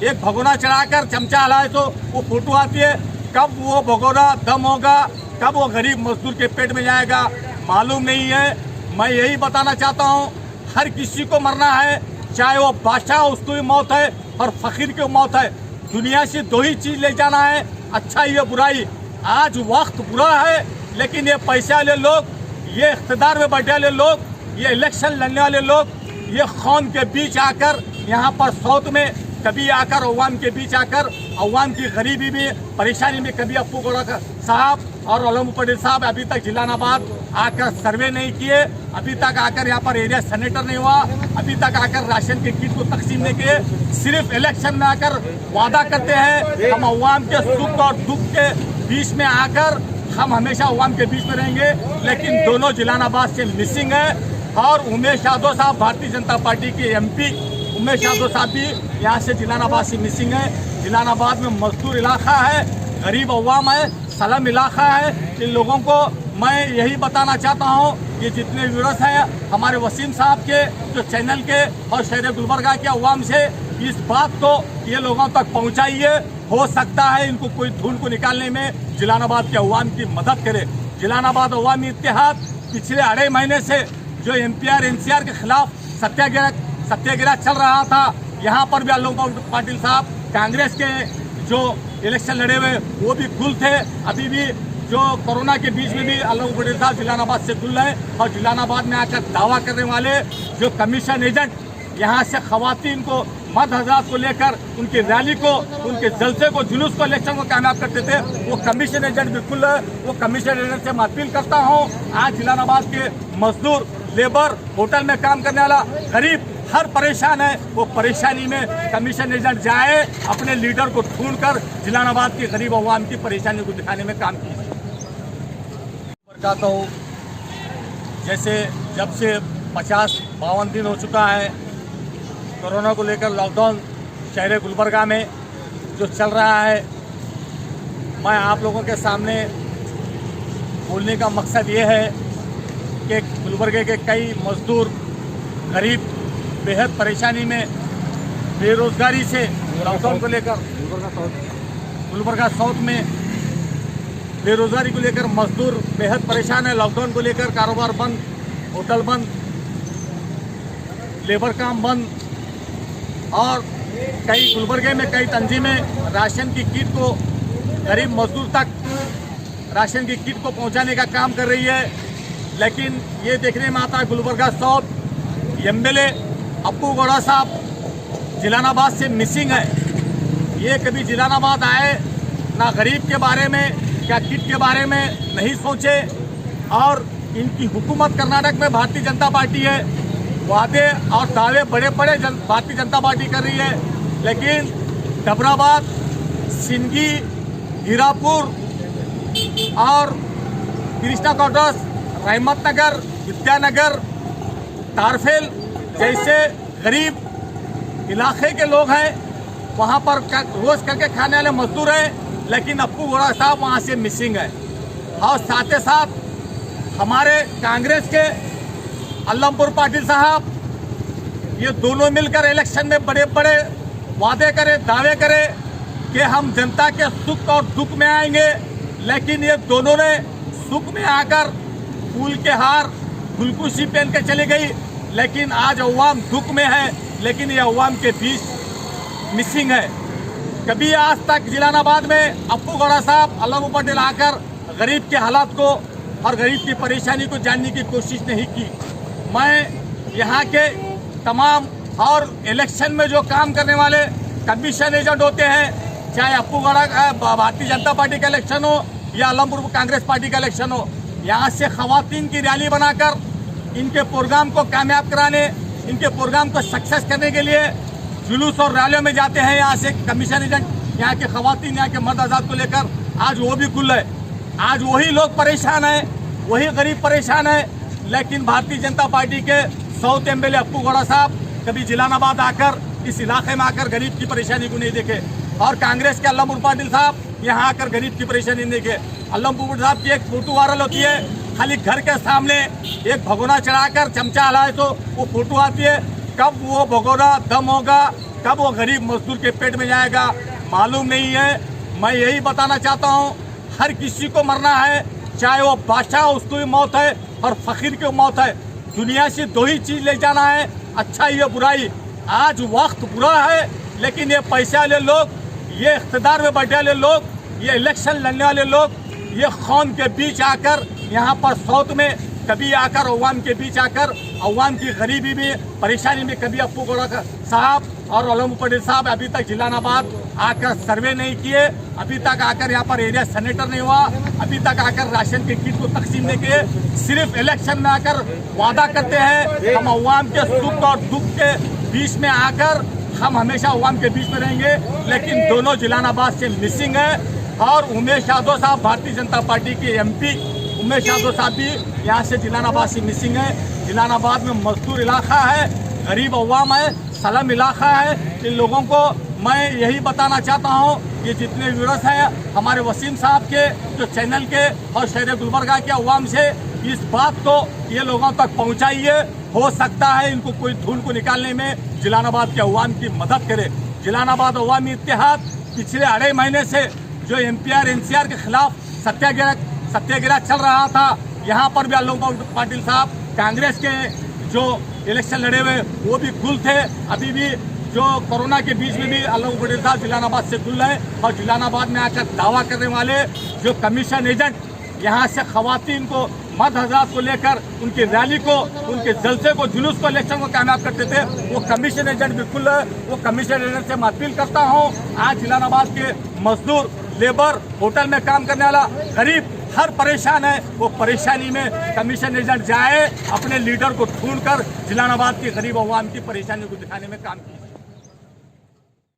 एक भगोना चढ़ाकर चमचा हलाए तो वो फोटो आती है। कब वो भगोना दम होगा, कब वो गरीब मजदूर के पेट में जाएगा, मालूम नहीं है। मैं यही बताना चाहता हूँ, हर किसी को मरना है, चाहे वो बादशाह उसको भी मौत है और फकीर की मौत है। दुनिया से दो ही चीज़ ले जाना है, अच्छाई या बुराई। आज वक्त बुरा है, लेकिन ये पैसे वाले लोग, ये इख्तिदार में बैठे वाले लोग, ये इलेक्शन लड़ने वाले लोग, ये कौम के बीच आकर यहाँ पर साउथ में कभी आकर अवाम के बीच आकर अवाम की गरीबी में, परेशानी में कभी अप्पू गौड़ा साहब और अल्लमपुर पाटिल साहब अभी तक जिलानाबाद आकर सर्वे नहीं किए, अभी तक आकर यहाँ पर एरिया सेनेटर नहीं हुआ, अभी तक आकर राशन के किट को तकसीम नहीं किए। सिर्फ इलेक्शन में आकर वादा करते हैं, हम अवाम के सुख और दुख के बीच में आकर हम हमेशा अवाम के बीच में रहेंगे, लेकिन दोनों जिलानाबाद से मिसिंग है। और उमेश यादव साहब भारतीय जनता पार्टी के एमपी उमेश यादव साहब भी यहाँ से जिलानाबाद से मिसिंग है। जिलानाबाद में मजदूर इलाका है, गरीब अवाम है, सलम इलाका है। इन लोगों को मैं यही बताना चाहता हूँ कि जितने व्यूअर्स हैं हमारे वसीम साहब के, जो चैनल के और शहर गुलबर्गा के अवाम से इस बात को ये लोगों तक पहुँचाइए। हो सकता है इनको कोई धूल को निकालने में जिलानाबाद के अवाम की मदद करे। जिलानाबाद अवामी इत्तेहाद पिछले 2.5 महीने से जो एमपीआर एनसीआर के खिलाफ सत्याग्रह चल रहा था, यहाँ पर भी अल्लमपुर पाटिल साहब कांग्रेस के जो इलेक्शन लड़े हुए वो भी गुल थे। अभी भी जो कोरोना के बीच में भी अल्लमपुर पाटिल साहब जिलानाबाद से गुल है। और जिलानाबाद में आकर दावा करने वाले जो कमीशन एजेंट यहाँ से खवातीन को, मर्द हजरात को लेकर उनकी रैली को, उनके जलसे को, जुलूस को, इलेक्शन को कामयाब करते थे, वो कमीशन एजेंट बिल्कुल है। वो कमीशन एजेंट से मैं अपील करता हूँ, आज जलालाबाद के मजदूर, लेबर, होटल में काम करने वाला गरीब हर परेशान है। वो परेशानी में कमीशन एजेंट जाए, अपने लीडर को ढूंढकर जलालाबाद की गरीब अवाम की परेशानी को दिखाने में काम कीजिए। बताता हूँ, जैसे जब से 50-52 दिन हो चुका है कोरोना को लेकर लॉकडाउन शहर गुलबर्गा में जो चल रहा है, मैं आप लोगों के सामने बोलने का मकसद ये है कि गुलबर्गे के कई मजदूर गरीब बेहद परेशानी में, बेरोजगारी से, लॉकडाउन को लेकर गुलबर्गा साउथ में बेरोजगारी को लेकर मजदूर बेहद परेशान है। लॉकडाउन को लेकर कारोबार बंद, होटल बंद, लेबर काम बंद, और कई गुलबर्गे में कई तंजीमें राशन की किट को गरीब मजदूर तक राशन की किट को पहुंचाने का काम कर रही है। लेकिन ये देखने में आता है गुलबर्गा साउथ एमएलए अप्पू गौड़ा साहब जलालाबाद से मिसिंग है। ये कभी जलालाबाद आए ना, गरीब के बारे में क्या किट के बारे में नहीं सोचे। और इनकी हुकूमत कर्नाटक में भारतीय जनता पार्टी है, वादे और दावे बड़े बड़े भारतीय जनता पार्टी कर रही है, लेकिन डबराबाद, सिंगी, हीरापुर और कृष्णा क्वार्टर्स, रहमत नगर, विद्यानगर, तारफेल जैसे गरीब इलाके के लोग हैं, वहाँ पर रोज करके खाने वाले मजदूर हैं, लेकिन अप्पू गौड़ा साहब वहाँ से मिसिंग है। और साथ ही साथ हमारे कांग्रेस के अल्लमपुर पाटिल साहब, ये दोनों मिलकर इलेक्शन में बड़े बड़े वादे करे, दावे करे कि हम जनता के सुख और दुख में आएंगे, लेकिन ये दोनों ने सुख में आकर फूल के हार, गुलकुशी पहन के चली गई। लेकिन आज अवाम दुख में है, लेकिन ये अवाम के बीच मिसिंग है। कभी आज तक जलालाबाद में अप्पू गौड़ा साहब, अल्लमपुर पाटिल आकर गरीब के हालात को और गरीब की परेशानी को जानने की कोशिश नहीं की। मैं यहाँ के तमाम और इलेक्शन में जो काम करने वाले कमीशन एजेंट होते हैं, चाहे अप्पू गौड़ा भारतीय जनता पार्टी का इलेक्शन हो या अल्लमपुर कांग्रेस पार्टी का इलेक्शन हो, यहाँ से खवातीन की रैली बनाकर इनके प्रोग्राम को कामयाब कराने, इनके प्रोग्राम को सक्सेस करने के लिए जुलूस और रैलियों में जाते हैं। यहाँ से कमीशन एजेंट यहाँ के खवातीन, यहाँ के मर्द आजाद को लेकर आज वो भी गुल है। आज वही लोग परेशान हैं, वही गरीब परेशान है। लेकिन भारतीय जनता पार्टी के साउथ एमएलए अप्पू गौड़ा साहब कभी जलालाबाद आकर, इस इलाके में आकर गरीब की परेशानी को नहीं देखे, और कांग्रेस के अल्लमपुर पाटिल साहब यहाँ आकर गरीब की परेशानी नहीं देखे। अल्लमपुर साहब की एक फोटो वायरल होती है, खाली घर के सामने एक भगोना चढ़ाकर चमचा हलाए तो वो फोटो आती है। कब वो भगोना दम होगा, कब वो गरीब मजदूर के पेट में जाएगा, मालूम नहीं है। मैं यही बताना चाहता हूँ, हर किसी को मरना है, चाहे वो बादशाह, उसको भी मौत है, और फकीर की मौत है। दुनिया से दो ही चीज़ ले जाना है, अच्छाई या बुराई। आज वक्त बुरा है, लेकिन ये पैसे वाले लोग, ये इख्तिदार में बैठे वाले लोग, ये इलेक्शन लड़ने वाले लोग, ये कौम के बीच आकर यहाँ पर साउथ में कभी आकर अवाम के बीच आकर अवाम की गरीबी में, परेशानी में, कभी अप्पू गौड़ा साहब और अल्लमपुर पाटिल साहब अभी तक जलालाबाद आकर सर्वे नहीं किए, अभी तक आकर यहाँ पर एरिया सैनिटर नहीं हुआ, अभी तक आकर राशन के किट को तकसीम नहीं किए। सिर्फ इलेक्शन में आकर वादा करते हैं, हम अवाम के सुख और दुख के बीच में आकर हम हमेशा अवाम के बीच में रहेंगे। लेकिन दोनों जलालाबाद से मिसिंग है। और उमेश यादव साहब, भारतीय जनता पार्टी के एमपी उमेश यादव साहब भी यहाँ से जलालाबाद से मिसिंग है। जलालाबाद में मजदूर इलाका है, गरीब अवाम है, सलम इलाका है। इन लोगों को मैं यही बताना चाहता हूँ, ये जितने व्यूअर्स हैं हमारे वसीम साहब के, जो चैनल के और शहर गुलबर्गा के अवाम से, इस बात को ये लोगों तक पहुँचाइए। हो सकता है इनको कोई धूल को निकालने में जलालाबाद के अवाम की मदद करे। जलालाबाद अवामी इत्तेहाद पिछले 2.5 महीने से जो एमपीआर एनसीआर के खिलाफ सत्याग्रह चल रहा था, यहाँ पर भी अल्लमपुर पाटिल साहब कांग्रेस के जो इलेक्शन लड़े हुए वो भी गुल थे। अभी भी जो कोरोना के बीच में भी अल्लमपुर पाटिल साहब जलालाबाद से गुल है। और जलालाबाद में आकर दावा करने वाले जो कमीशन एजेंट यहाँ से खवातीन को मद हजरात को लेकर उनकी रैली को, उनके जलसे को, जुलूस को, इलेक्शन को कामयाब करते थे, वो कमीशन एजेंट बिल्कुल वो कमीशन एजेंट से मैं अपील करता हूँ। आज जिलानाबाद के मजदूर, लेबर, होटल में काम करने वाला गरीब हर परेशान है, वो परेशानी में कमीशन एजेंट जाए, अपने लीडर को ढूंढकर जिलानाबाद के गरीब अवाम की परेशानी को दिखाने में काम कीजिए।